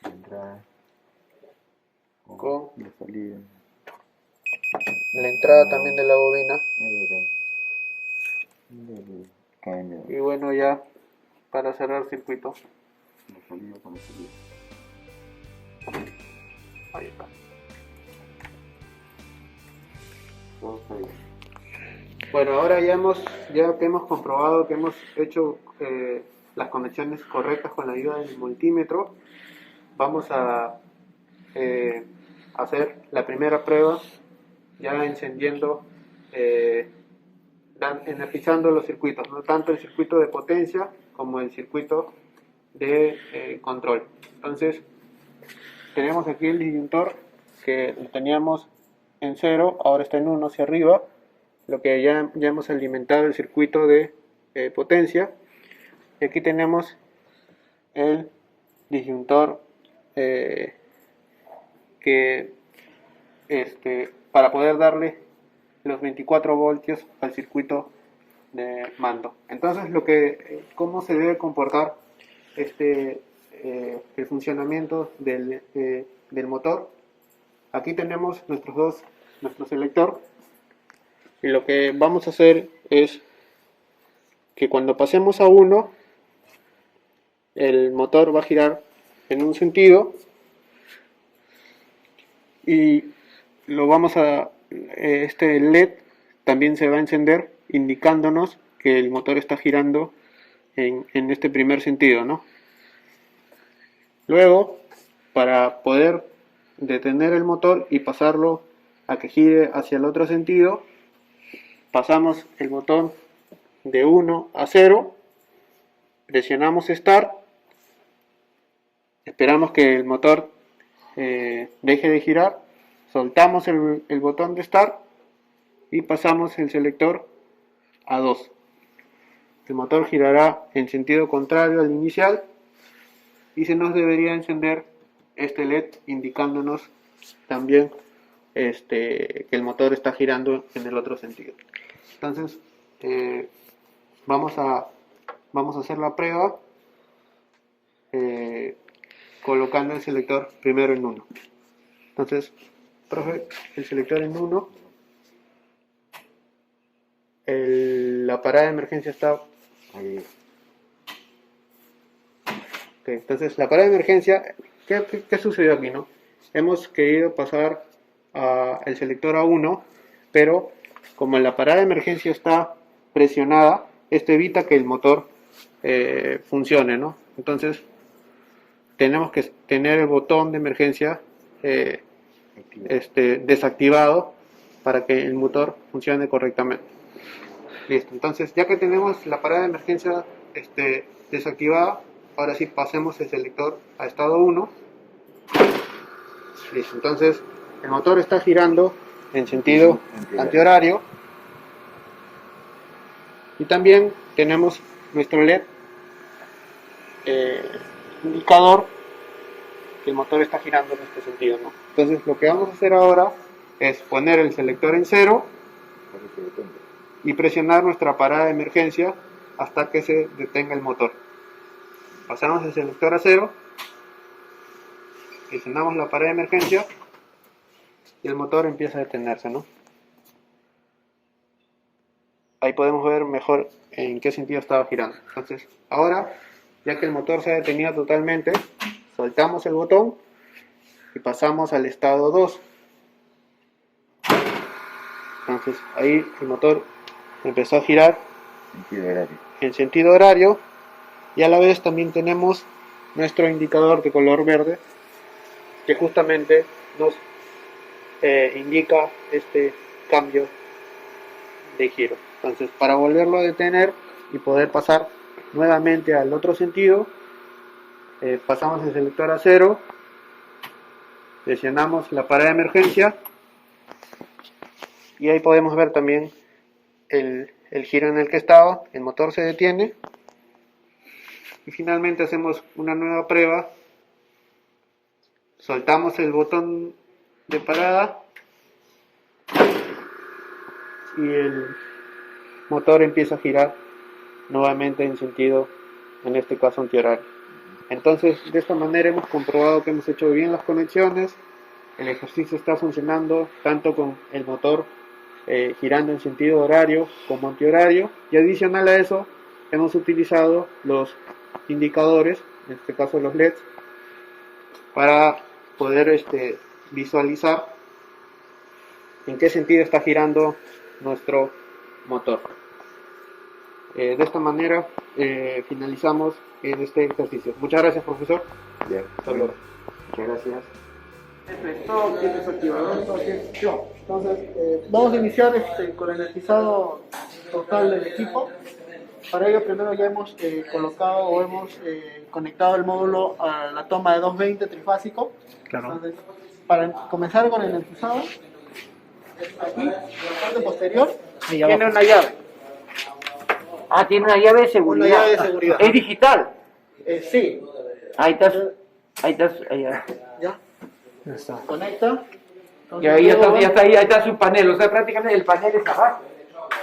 Entrada con la salida. la entrada también de la bobina. Del KM2. Y bueno, ya para cerrar el circuito. La salida con la salida. Ahí está. Todo está bien. Bueno, ahora ya que hemos comprobado que hemos hecho las conexiones correctas con la ayuda del multímetro, vamos a hacer la primera prueba ya encendiendo, energizando los circuitos, no tanto el circuito de potencia como el circuito de control. Entonces, tenemos aquí el disyuntor que lo teníamos en 0, ahora está en 1 hacia arriba, lo que ya hemos alimentado el circuito de potencia. Y aquí tenemos el disyuntor que para poder darle los 24 voltios al circuito de mando. Entonces, cómo se debe comportar el funcionamiento del motor. Aquí tenemos nuestro selector, y lo que vamos a hacer es que cuando pasemos a 1, el motor va a girar en un sentido y este LED también se va a encender indicándonos que el motor está girando en este primer sentido, ¿no? Luego, para poder detener el motor y pasarlo a que gire hacia el otro sentido, pasamos el botón de 1 a 0, presionamos Start, esperamos que el motor deje de girar, soltamos el botón de Start y pasamos el selector a 2. El motor girará en sentido contrario al inicial y se nos debería encender este LED indicándonos también que el motor está girando en el otro sentido. Entonces, vamos a hacer la prueba colocando el selector primero en 1. Entonces, profe, el selector en 1, la parada de emergencia está. Ok. Entonces, la parada de emergencia, ¿qué sucedió aquí, no? Hemos querido pasar el selector a 1, pero como la parada de emergencia está presionada, esto evita que el motor funcione, ¿no? Entonces, tenemos que tener el botón de emergencia desactivado para que el motor funcione correctamente. Listo, entonces ya que tenemos la parada de emergencia desactivada, ahora sí pasemos el selector a estado 1. Listo, entonces el motor está girando en sentido antihorario y también tenemos nuestro LED indicador que el motor está girando en este sentido, ¿no? Entonces lo que vamos a hacer ahora es poner el selector en 0 y presionar nuestra parada de emergencia hasta que se detenga el motor. Pasamos el selector a 0, presionamos la parada de emergencia y el motor empieza a detenerse, ¿no? Ahí podemos ver mejor en qué sentido estaba girando. Entonces, ahora, ya que el motor se ha detenido totalmente, soltamos el botón y pasamos al estado 2. Entonces, ahí el motor empezó a girar en sentido horario y a la vez también tenemos nuestro indicador de color verde que justamente nos indica este cambio de giro. Entonces, para volverlo a detener y poder pasar nuevamente al otro sentido, pasamos el selector a 0, presionamos la parada de emergencia y ahí podemos ver también el giro en el que estaba, el motor se detiene y finalmente hacemos una nueva prueba, soltamos el botón de parada y el motor empieza a girar nuevamente en sentido, en este caso antihorario. Entonces, de esta manera hemos comprobado que hemos hecho bien las conexiones, el ejercicio está funcionando tanto con el motor girando en sentido horario como antihorario, y adicional a eso hemos utilizado los indicadores, en este caso los LEDs, para poder visualizar en qué sentido está girando nuestro motor. De esta manera finalizamos en este ejercicio. Muchas gracias, profesor. Bien. Hasta luego. Muchas gracias. Stop, tienes activador, stop, tienes show. Entonces, vamos a iniciar con el energizado total del equipo. Para ello, primero ya hemos colocado o hemos conectado el módulo a la toma de 220 trifásico. Claro. Entonces, para comenzar con el energizado, aquí, en la parte posterior, tiene una llave. Ah, tiene una llave de seguridad. Una llave de seguridad. ¿Es digital? Sí. Ahí está. Ahí está. Ya. Conecta. Y ahí está su panel. O sea, prácticamente el panel está abajo.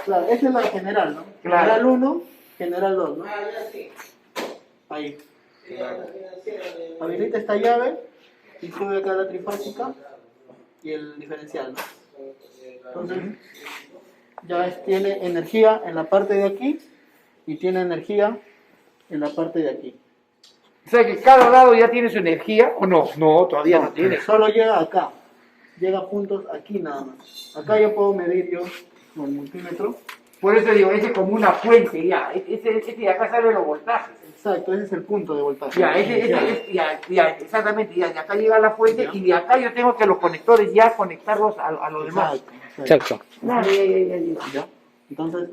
Claro, esa es la general, ¿no? Claro. General 1, general 2, ¿no? Ahí. Habilita esta llave y sube acá la trifásica y el diferencial, ¿no? Entonces, ya tiene energía en la parte de aquí y tiene energía en la parte de aquí. O sea que cada lado ya tiene su energía, ¿o no? No, todavía no tiene. Solo llega acá. Llega a puntos aquí nada más. Acá ya puedo medir yo con el multímetro. Por eso digo, ese es como una fuente, ya. Ese de acá sale los voltajes. Exacto, ese es el punto de voltaje. Ya, exactamente, ya, de acá llega la fuente y de acá yo tengo que los conectores ya conectarlos a los demás. Exacto. Claro, ¿Ya? Entonces,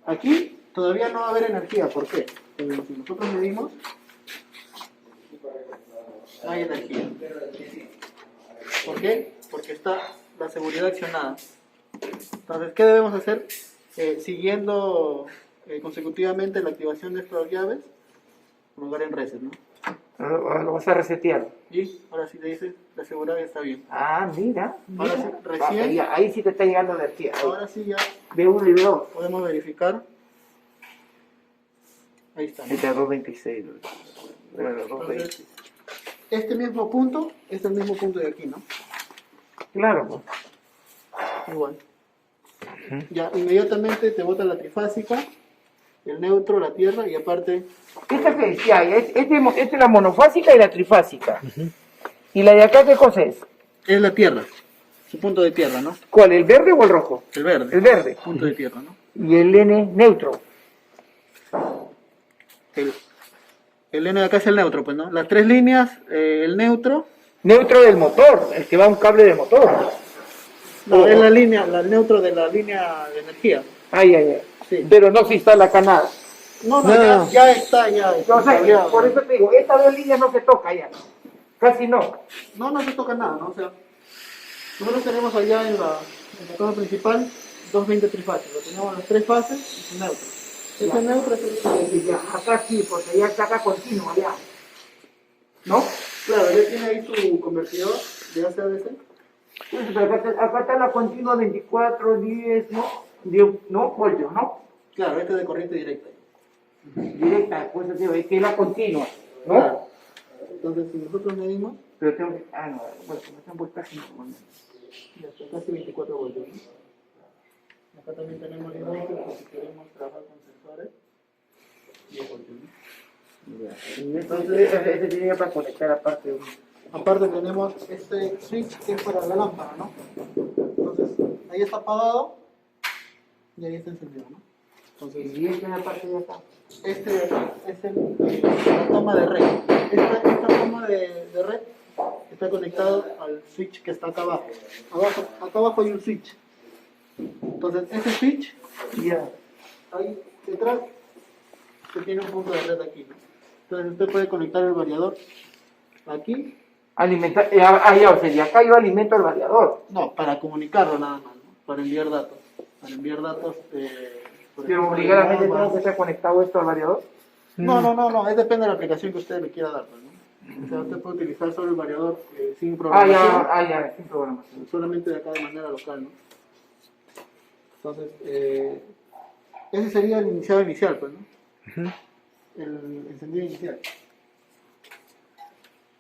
aquí todavía no va a haber energía. ¿Por qué? Porque si nosotros medimos, no hay energía. ¿Por qué? Porque está la seguridad accionada. Entonces, ¿qué debemos hacer? Siguiendo consecutivamente la activación de estas llaves, colocar en reset, ¿no? Ahora lo vas a resetear. Y ahora sí te dice, la seguridad ya está bien. Ah, mira. Ahora sí, recién, Ahí sí te está llegando energía. ahora sí ya B1 y B2. podemos verificar. Ahí está, ¿no? Este es 226. Bueno, Entonces, 226. este mismo punto es el mismo punto de aquí, ¿no? Claro, pues. Igual. Ya, inmediatamente te bota la trifásica el neutro, la tierra y aparte... ¿Esta qué es? Ya, esta es la monofásica y la trifásica. ¿Y la de acá qué cosa es? Es la tierra, su punto de tierra, ¿no? ¿Cuál, el verde o el rojo? El verde. El verde. Punto de tierra, ¿no? Y el N neutro. El N de acá es el neutro, pues, ¿no? Las tres líneas, el neutro... Neutro del motor, el que va a un cable de motor. No, es la línea, el neutro de la línea de energía. Ay, ay, ay. Sí. Pero no se instala acá nada. No, No. ya está, ya está O sea, cableado. por eso te digo, estas dos líneas no se toca ya. Casi no. No se toca nada, ¿no? O sea, nosotros tenemos allá en la toma principal 220 trifásico. Tenemos las tres fases y su neutro. Ese neutro es el Ya, acá sí, porque ya está acá continuo, ya. ¿No? Claro, ya tiene ahí su convertidor de AC a DC. Pues, pero acá está la continua 24, 10, ¿no? ¿No? Voltios, ¿no? Claro, este es de corriente directa. Directa, pues es que es la continua, ¿no? Claro. Entonces, si nosotros medimos, Pero tengo que. Ah, no, bueno, como están vueltas, no. ya está casi 24 voltios, ¿no? Acá también tenemos el voltio, por si queremos trabajar con sensores. 10 voltios, ¿no? Entonces, ese tiene para conectar aparte. Aparte tenemos este switch que es para la lámpara, ¿no? Entonces, ahí está apagado y ahí está encendido, ¿no? Entonces, Y esta aparte ya está. este de aquí es la toma de red. Esta toma de red está conectado al switch que está acá abajo. Acá abajo hay un switch. Entonces, ese switch, Ya. ahí detrás, se tiene un punto de red aquí, ¿no? Entonces, usted puede conectar el variador aquí. Alimentar, ya, o sea, y acá yo alimento el variador. No, para comunicarlo nada más, ¿no? Para enviar datos. Para enviar datos, por Pero ejemplo, obligadamente llamadas. tengo que estar conectado esto al variador. No, es depende de la aplicación que usted le quiera dar, pues, ¿no? O sea, usted puede utilizar solo el variador sin Ah, programación, ya, sin programación. solamente de acá de manera local, ¿no? Entonces, ese sería el iniciado inicial, pues, ¿no? El encendido inicial.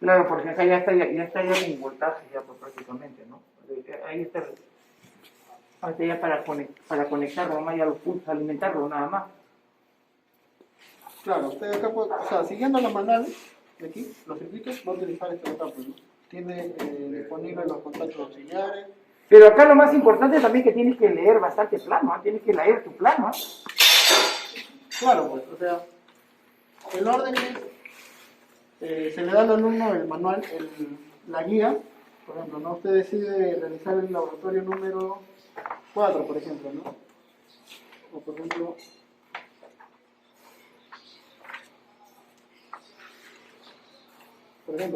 Claro, porque acá ya está ya mi voltaje, ya pues, prácticamente, ¿no? Ahí está. Ahorita ya para conectarlo, nomás ya los puntos, alimentarlo nada más. Claro, usted acá puede, o sea, siguiendo la manual de aquí, los circuitos, va a utilizar este botón, pues, ¿no? Tiene disponibles los contactos auxiliares. Pero acá lo más importante también que tienes que leer bastante plano, ¿eh? Tienes que leer tu plano, ¿eh? Claro, pues, o sea, el orden es, se le da al alumno el manual, la guía, por ejemplo, ¿no? Usted decide realizar el laboratorio número 4, por ejemplo, ¿no? O por ejemplo,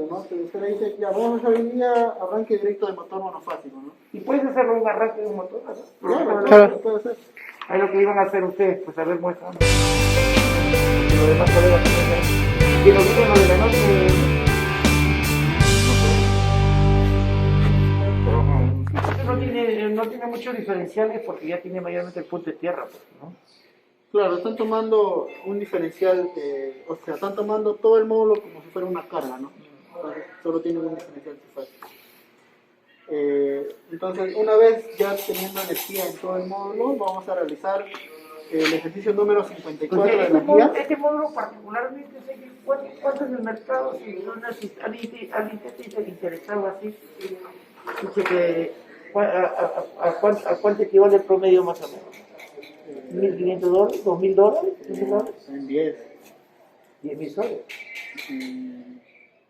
¿no? Usted le dice, ya, vamos a hoy día arranque directo de motor monofásico, ¿no? Y puedes hacerlo un arranque de un motor, ¿no? Claro, lo puede hacer. Es lo que iban a hacer ustedes, pues a ver, muestran. Y los demás colegas que nos dicen lo de la noche. No tiene muchos diferenciales porque ya tiene mayormente el punto de tierra, pues, ¿no? Claro, están tomando un diferencial, o sea, están tomando todo el módulo como si fuera una carga, ¿no? Entonces, solo tienen un diferencial trifásico. Entonces, una vez ya teniendo energía en todo el módulo, vamos a realizar el ejercicio número 54 de la guía. Este módulo particularmente, ¿cuánto es el mercado? Si alguien está interesado así, dice que ¿a cuánto equivale el promedio más o menos? $1.500, $2.000, $3.000, En 10. $10.000.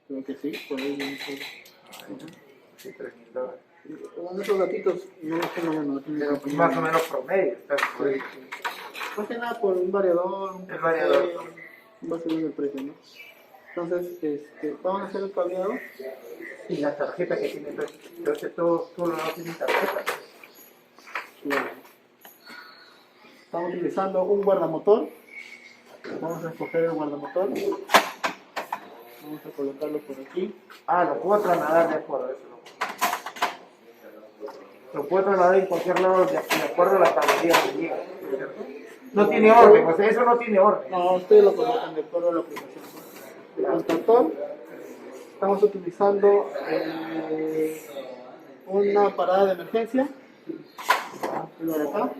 Creo que sí, por ahí. Sí, $3.000. Con esos gatitos no los tengo yo, no los tengo yo. Más o menos promedio. Más que nada por un variador, El variador. va subiendo el precio, ¿no? Entonces, vamos a hacer el cableado. Y la tarjeta que tiene, entonces todo lo tiene tarjeta. Claro. Estamos utilizando un guardamotor. Vamos a escoger el guardamotor. Vamos a colocarlo por aquí. Ah, lo puedo trasladar de acuerdo a eso. Lo puedo trasladar en cualquier lado de acuerdo a la tablería que llega. No tiene orden, o sea, eso no tiene orden. No, ustedes lo colocan de acuerdo a la aplicación, ¿no? El contactor. Estamos utilizando una parada de emergencia. Lo de acá.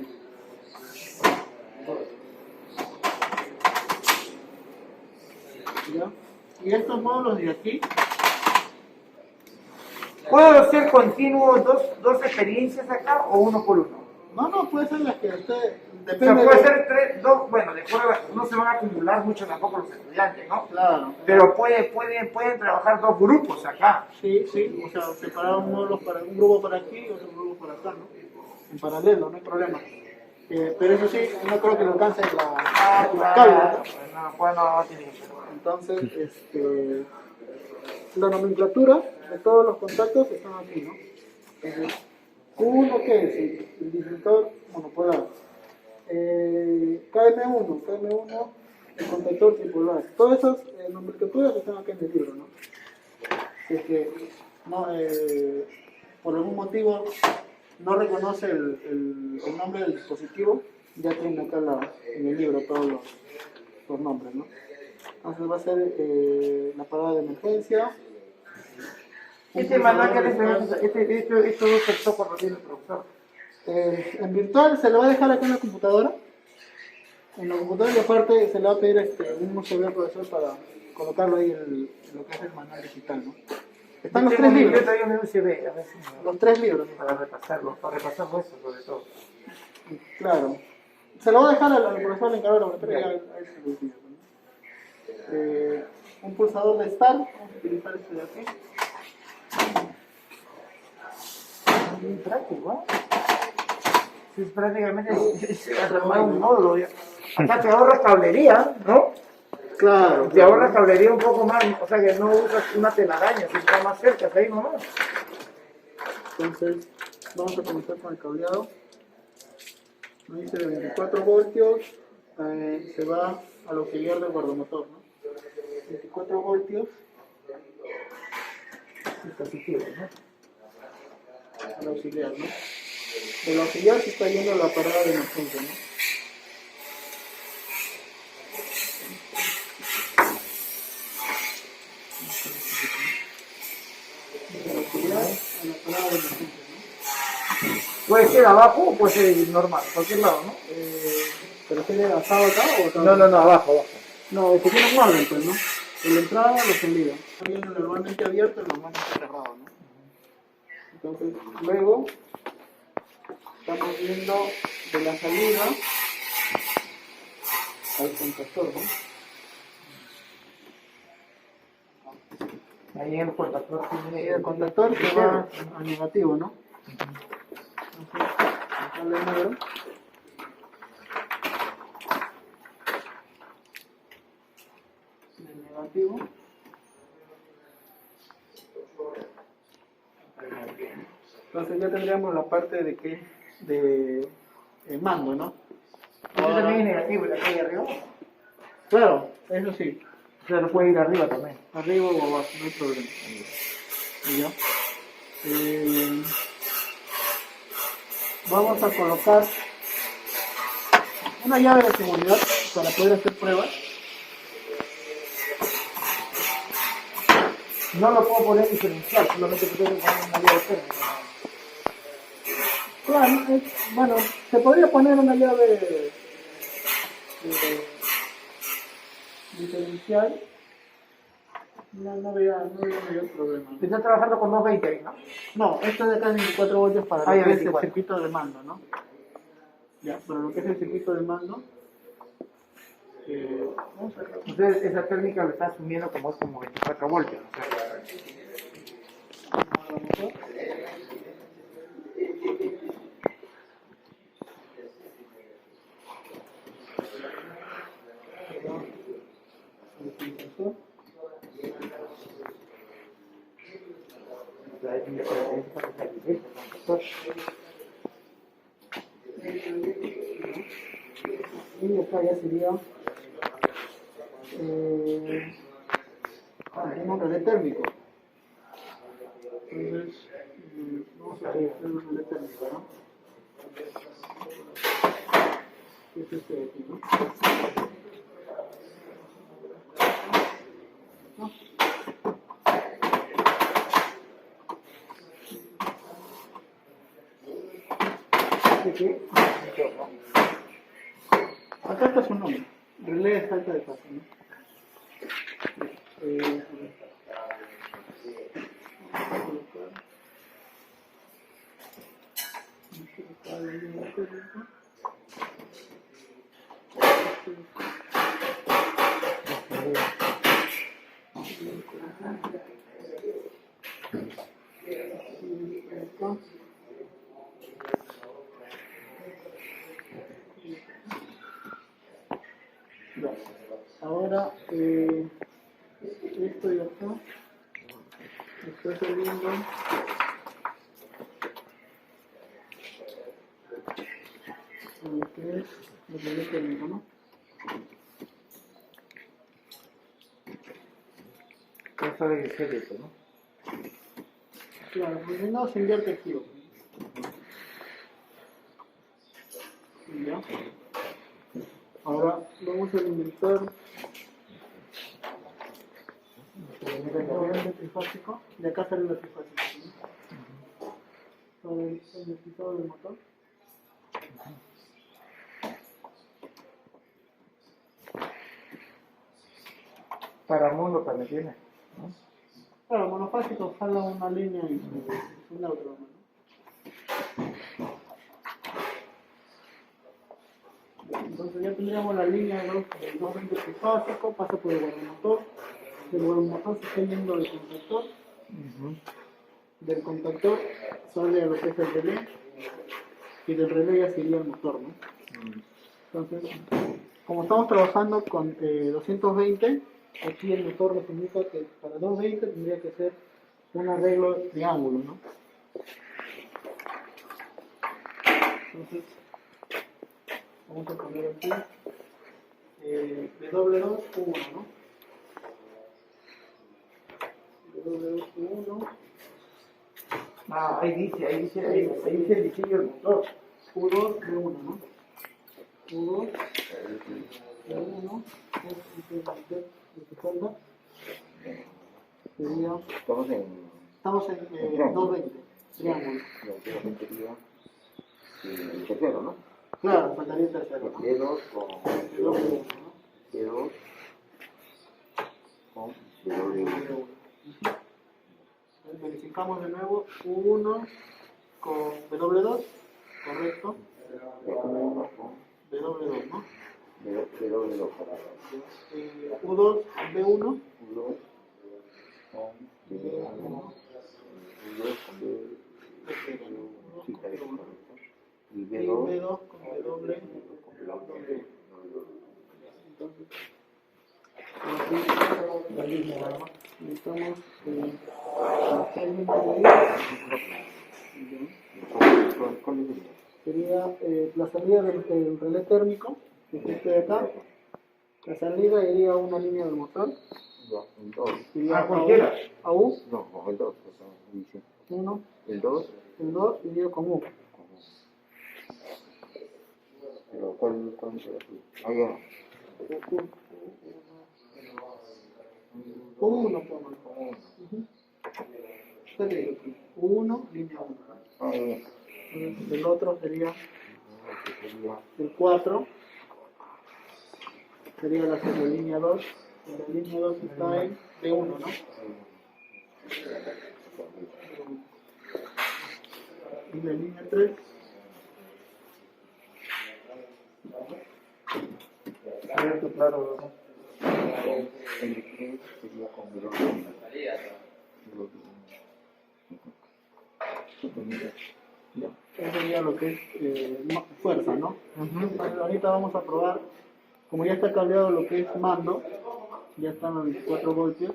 Y estos módulos de aquí, ¿Puedo hacer continuo dos experiencias acá o uno por uno? no, puede ser las que usted, O sea, depende puede de... ser tres, dos, bueno, de acuerdo, no se van a acumular mucho tampoco los estudiantes, ¿no? Claro. Pero pueden trabajar dos grupos acá. Sí, o sea, separar un módulo para un grupo para aquí y otro grupo para acá, ¿no? En paralelo, no hay problema. Pero eso sí, no creo que lo alcance la cable, ¿no? Bueno, tiene que ser. Entonces, la nomenclatura de todos los contactos están aquí, ¿no? Entonces, Q1, ¿qué es? El disyuntor monopolar. KM1, el contactor tripolar. Todas esas nomenclaturas están aquí en el libro, ¿no? Si es que no, por algún motivo no reconoce el nombre del dispositivo, ya tiene acá en el libro todos los nombres, ¿no? Entonces va a ser la parada de emergencia. Este manual que les estos dos textos cuando tiene el profesor. En virtual se lo va a dejar acá en la computadora. En la computadora y aparte se le va a pedir un USB al profesor para colocarlo ahí en lo que es el manual digital, ¿no? Están los tres libros. Yo traigo un USB, a ver si Los tres libros. para repasarlo eso sobre todo. Claro. Se lo va a dejar al profesor encargado de la laboratorio y a él se lo envía, ¿no? Un pulsador de start, vamos a utilizar este de aquí. Muy práctico, ¿eh? Sí, es prácticamente armar un módulo. Ya. Acá te ahorras cablería, ¿no? Claro. Te ahorras cablería un poco más, o sea que no usas una telaraña, si está más cerca, ahí nomás. Entonces, vamos a comenzar con el cableado. Nos dice de 24 voltios, se va al auxiliar del guardamotor, ¿no? 24 voltios. Dispositivo, ¿no? Al auxiliar, ¿no? Del auxiliar se está yendo a la parada de emergencia, ¿no? Del auxiliar a la parada de emergencia, ¿no? Puede ser abajo o puede ser normal, cualquier lado, ¿no? ¿Pero tiene asado acá o acá? No, abajo. No, que tiene un orden, pues, ¿no? En la entrada lo salida. Viene normalmente abierto y normalmente cerrado, ¿no? Entonces, luego estamos viendo de la salida al contactor, ¿no? Ahí el contactor Y el contactor se va a negativo, ¿no? Entonces, acá el negro. El negativo. Entonces ya tendríamos la parte de que de mando, ¿no? Eso también es negativo, la calle arriba. Claro, eso sí, O sea, no puede ir arriba también. arriba o abajo, no hay problema. ¿Y ya? Vamos a colocar una llave de seguridad para poder hacer pruebas. No lo puedo poner diferencial, solamente tengo que poner una llave térmica. Claro, bueno, se podría poner una llave diferencial. No veía mayor problema. Está trabajando con 220 ahí, ¿no? No, esto de acá es 24 voltios para Ah, lo ya, que es el 24. circuito de mando, ¿no? Ya, para lo que es el circuito de mando. Vamos a ver. Entonces esa térmica lo está asumiendo como es como 24 voltios. O sea, Y acá ya sería un relé térmico. Entonces, vamos a hacer un relé térmico, ¿no? Es este de aquí, ¿no? Acá está su nombre, relé de falta de paso, ¿no? Ya. Ahora, esto y acá, está saliendo lo que es el relé térmico, ¿no? ¿Qué sabe decir eso, no? Claro, porque no se invierte activo. Ya. Ahora vamos a alimentar el trifásico. De acá sale el trifásico, ¿no? Para el energizado del motor. Para mundo también tiene, ¿no? Claro, monofásico jala una línea y su neutro, ¿no? Entonces ya tendríamos la línea del 220 trifásico, pasa por el guardamotor, del guardamotor se está yendo al contactor, del contactor sale a lo que es el relé, y del relé ya sería el motor, ¿no? Entonces, como estamos trabajando con 220, aquí el motor nos indica que para 220 tendría que ser un arreglo triángulo, ¿no? Entonces, vamos a poner aquí W2 U1, ¿no? W2 U1. Ah, ahí dice el diseño del motor. U2 B1, ¿no? U2 B1 es que falta. Sería, estamos en 220, triángulo. El tercero, ¿no? Claro, faltaría el tercero, ¿no? D2 con W1, ¿no? D2 con W1. Verificamos de nuevo U1 con W2, correcto. B1 con W2, ¿no? W2 U2 B1, U2 con B1. U2 con B1. Sí, está bien, correcto. Y y B2 B2 con W. Entonces, aquí la línea nada más. Necesitamos la línea de ahí. ¿Cuál es el? Sería la salida del relé térmico, que es este de acá. La salida iría a una línea del motor. El 2. Iría a cualquiera. A U, No, con el 2. Dice. 1, El 2. el 2 iría con U. Pero ¿cuál es el? Ah, ya. U1 pongo. U1, línea 1. Ah, ya. El otro sería Sería el 4, sería la línea 2. La línea 2 está en B1, ¿no? Y la línea 3 Abierto, claro, ¿no? el 3 sería con B2. eso sería lo que es fuerza, ¿no? Ahorita vamos a probar, como ya está cableado lo que es mando, ya están los 24 voltios,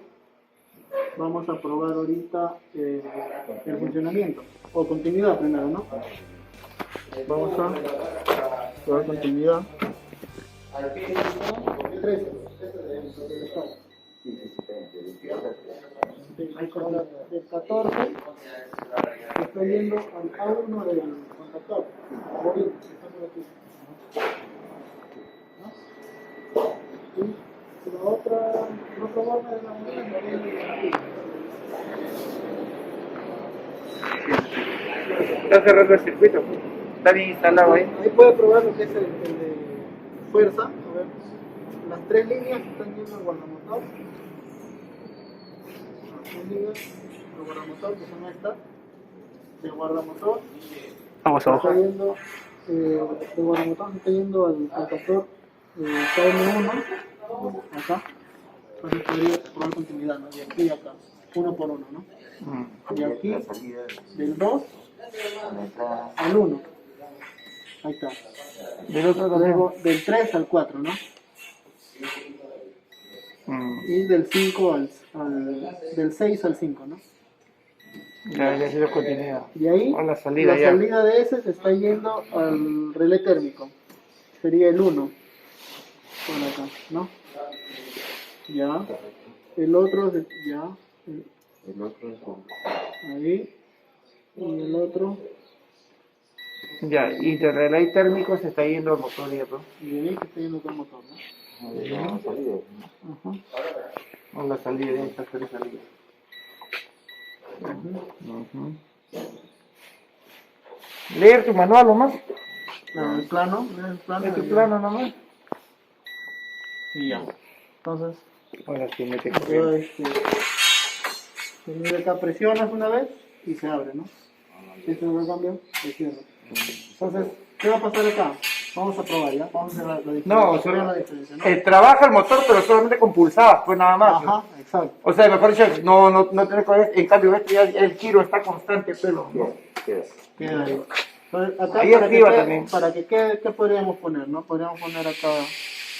vamos a probar ahorita el funcionamiento, o continuidad primero, ¿no? Vamos a probar continuidad. 13. Ahí con del 14 está yendo al A1 del contactor. Bobina, está por aquí. ¿No? Y la otra bomba de la bobina está viene aquí. Está cerrando el circuito. Está bien instalado ahí. Ahí puede probar lo que es el de fuerza. A ver, las tres líneas están yendo al guardamotor. 2 ligas de guardamotor, que son estas, de guardamotor. Vamos Se está yendo, de guardamotor se está yendo al captor KM1, acá. Entonces podría probar continuidad, ¿no? De aquí y acá, uno por uno, ¿no? Y aquí, La salida del 2 a la entrada. al 1. Ahí está. Del otro Luego del 3 al 4, ¿no? Y del 5 del 6 al 5, ¿no? Ya ha sido continuidad. Y ahí, O la salida ya. salida de ese se está yendo al relé térmico. Sería el 1. Por acá, ¿no? Ya. El otro, ya. El otro es con... Ahí. Y el otro. Ya, y de relay térmico se está yendo el motor ya, ¿no? Y de ahí se está yendo con el motor, ¿no? la salida. Ajá. O la salida, ya está la salida. Leer tu manual nomás. El plano, el plano. Es tu y- plano nomás. Y ya. Entonces, Ahora sí, mete yo, corriente. se mide acá, presionas una vez y se abre, ¿no? Si esto no cambia, se cierra. Entonces, ¿qué va a pasar acá? Vamos a probar, ¿ya? Vamos a hacer la diferencia. No, Vean solo, la diferencia, ¿no? trabaja el motor, pero solamente con pulsadas, pues nada más. Ajá, exacto. O sea, mejor dicho, no tiene que en cambio, este ya el giro está constante, pero. Queda. Queda ahí. Entonces, acá Ahí para activa que también. Para que quede, ¿qué podríamos poner, no? Podríamos poner acá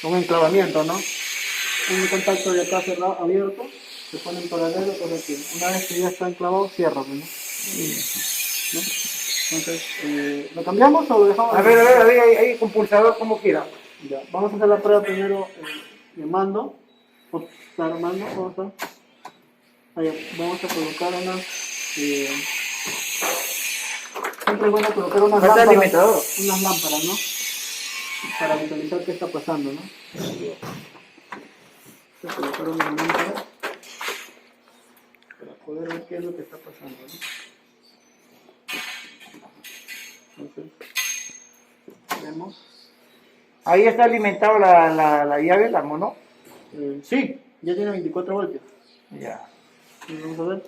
un enclavamiento, ¿no? Un contacto de acá cerrado, abierto, se pone en paralelo por aquí. Una vez que ya está enclavado, cierra, ¿no? ¿No? Entonces, ¿lo cambiamos o lo dejamos? A ver, ahí con pulsador como quiera. Ya, vamos a hacer la prueba primero de mando. Claro, mando, vamos a colocar unas. Siempre es bueno colocar unas Falta lámparas. alimentador. Unas lámparas, ¿no? Para visualizar qué está pasando, ¿no? Voy a colocar unas lámparas para poder ver qué es lo que está pasando, ¿no? Entonces, vemos. Ahí está alimentado la llave, la mono. Sí, ya tiene 24 voltios. Ya. Vamos a ver.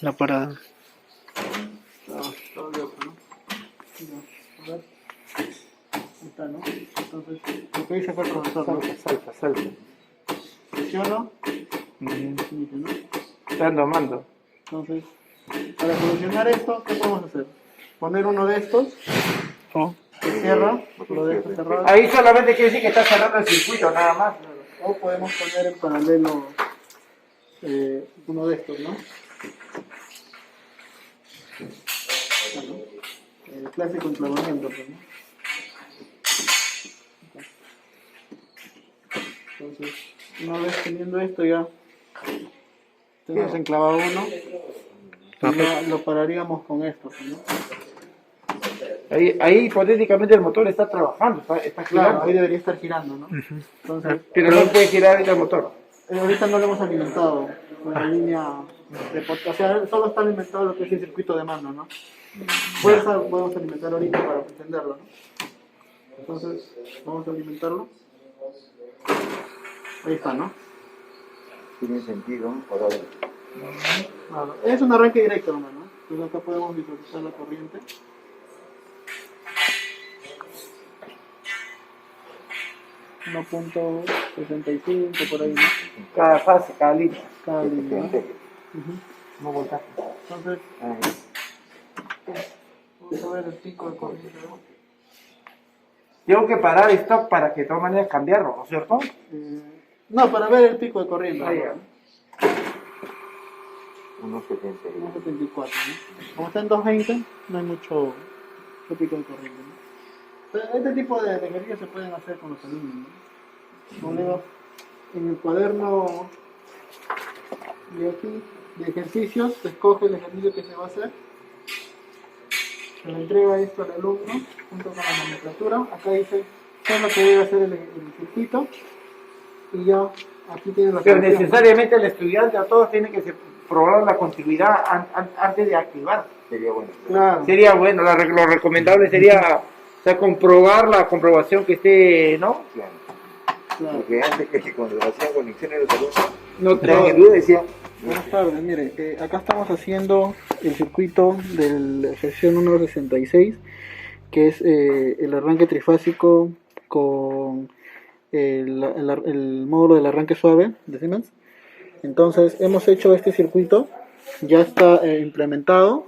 La parada. Todo loco, ¿no? Ya, a ver. Ahí está, ¿no? Entonces, lo que dice fue el profesor, ¿no? Salta. Presiono, inicio, ¿no? Dando mando. Entonces, para solucionar esto, ¿qué podemos hacer? Poner uno de estos, que cierra, lo dejo cerrado. Ahí solamente quiere decir que está cerrando el circuito, nada más. O podemos poner en paralelo uno de estos, ¿no? Bueno, el clásico enclavamiento, pues, ¿no? Entonces, una vez teniendo esto ya tenemos enclavado uno y ya lo pararíamos con esto, pues, ¿no? Ahí hipotéticamente el motor está trabajando, está Claro, girando. ahí debería estar girando, ¿no? Entonces, Pero no puede girar ahorita el motor. ahorita no lo hemos alimentado con la línea de o sea, solo está alimentado lo que es el circuito de mando, ¿no? Fuerza podemos alimentar ahorita para entenderlo, ¿no? Entonces, vamos a alimentarlo. Ahí está, ¿no? Tiene sentido para ver. Claro. Es un arranque directo, nomás, ¿no? Entonces acá podemos visualizar la corriente. .65 por ahí, ¿no? Cada fase, cada línea. Cada línea, ¿no? No voltaje. Entonces, vamos a ver el pico de corriente, ¿no? Tengo que parar esto para que de todas maneras cambiarlo, ¿no es cierto? No, para ver el pico de corriente. Ah, ya. Unos 70. 1.74, ¿no? Como está en 220, no hay mucho pico de corriente, ¿no? Pero este tipo de ejercicios se pueden hacer con los alumnos, ¿no? Como digo, en el cuaderno de aquí, de ejercicios, se escoge el ejercicio que se va a hacer. Se le entrega esto al alumno, junto con la nomenclatura. Acá dice qué es lo que debe hacer el circuito. Y ya, aquí tiene la Pero solución. necesariamente el estudiante a todos tiene que probar la continuidad antes de activar. Sería bueno. Claro. Sería bueno, lo recomendable sería, o sea, comprobar la comprobación que esté, ¿no? Claro. Claro. Porque antes que cuando hacían conexiones los alumnos, No entraban en duda y decían, Buenas tardes, mire, acá estamos haciendo el circuito de la ejercicio número 66, que es el arranque trifásico con el módulo del arranque suave de Siemens. Entonces hemos hecho este circuito, ya está implementado.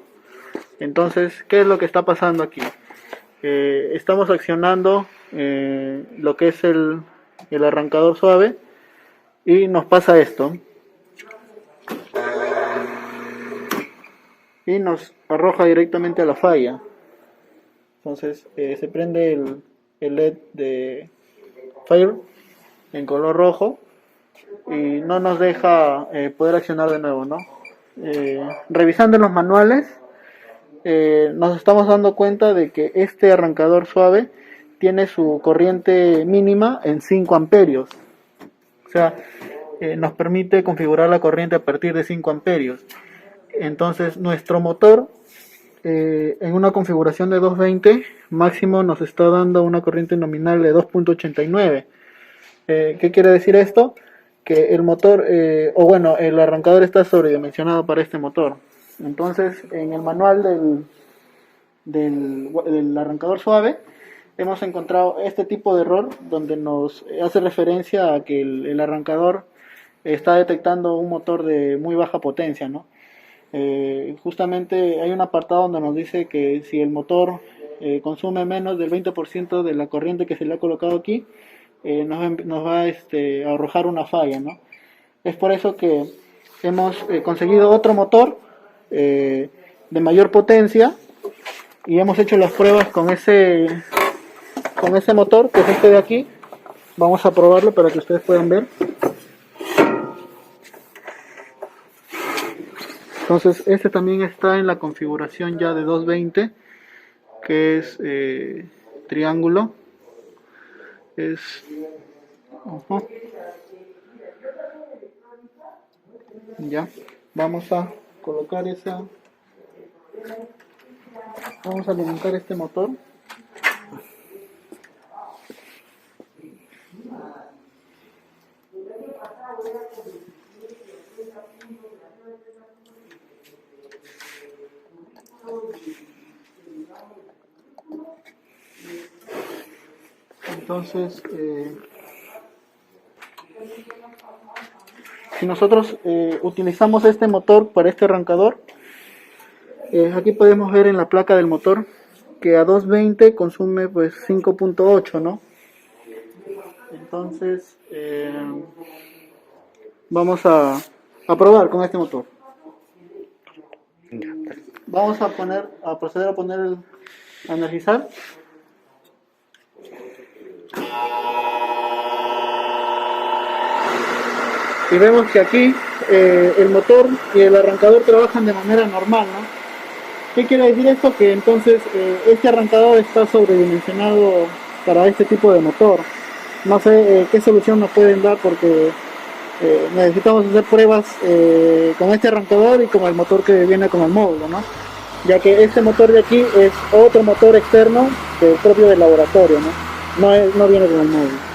Entonces, ¿qué es lo que está pasando aquí? Estamos accionando lo que es el arrancador suave y nos pasa esto. Y nos arroja directamente a la falla. Entonces se prende el LED de Fire en color rojo y no nos deja poder accionar de nuevo, ¿no? Revisando en los manuales nos estamos dando cuenta de que este arrancador suave tiene su corriente mínima en 5 amperios. O sea, nos permite configurar la corriente a partir de 5 amperios. Entonces nuestro motor en una configuración de 220 máximo nos está dando una corriente nominal de 2.89. ¿Qué quiere decir esto? Que el motor, el arrancador está sobredimensionado para este motor. Entonces en el manual del arrancador suave hemos encontrado este tipo de error donde nos hace referencia a que el arrancador está detectando un motor de muy baja potencia, ¿no? Justamente hay un apartado donde nos dice que si el motor consume menos del 20% de la corriente que se le ha colocado aquí, nos va a arrojar una falla, ¿no? Es por eso que hemos conseguido otro motor de mayor potencia y hemos hecho las pruebas con ese motor, que es este de aquí. Vamos a probarlo para que ustedes puedan ver. Entonces este también está en la configuración ya de 220, que es triángulo. Ya, vamos a colocar vamos a alimentar este motor. Entonces, si nosotros utilizamos este motor para este arrancador, aquí podemos ver en la placa del motor que a 220 consume pues 5.8, ¿no? Entonces, vamos a probar con este motor. Vamos a proceder a poner a energizar. Y vemos que aquí el motor y el arrancador trabajan de manera normal, ¿no? ¿Qué quiere decir esto? Que entonces este arrancador está sobredimensionado para este tipo de motor. No sé qué solución nos pueden dar porque necesitamos hacer pruebas con este arrancador y con el motor que viene con el módulo, ¿no? Ya que este motor de aquí es otro motor externo que el propio del laboratorio, ¿no? No viene con el módulo.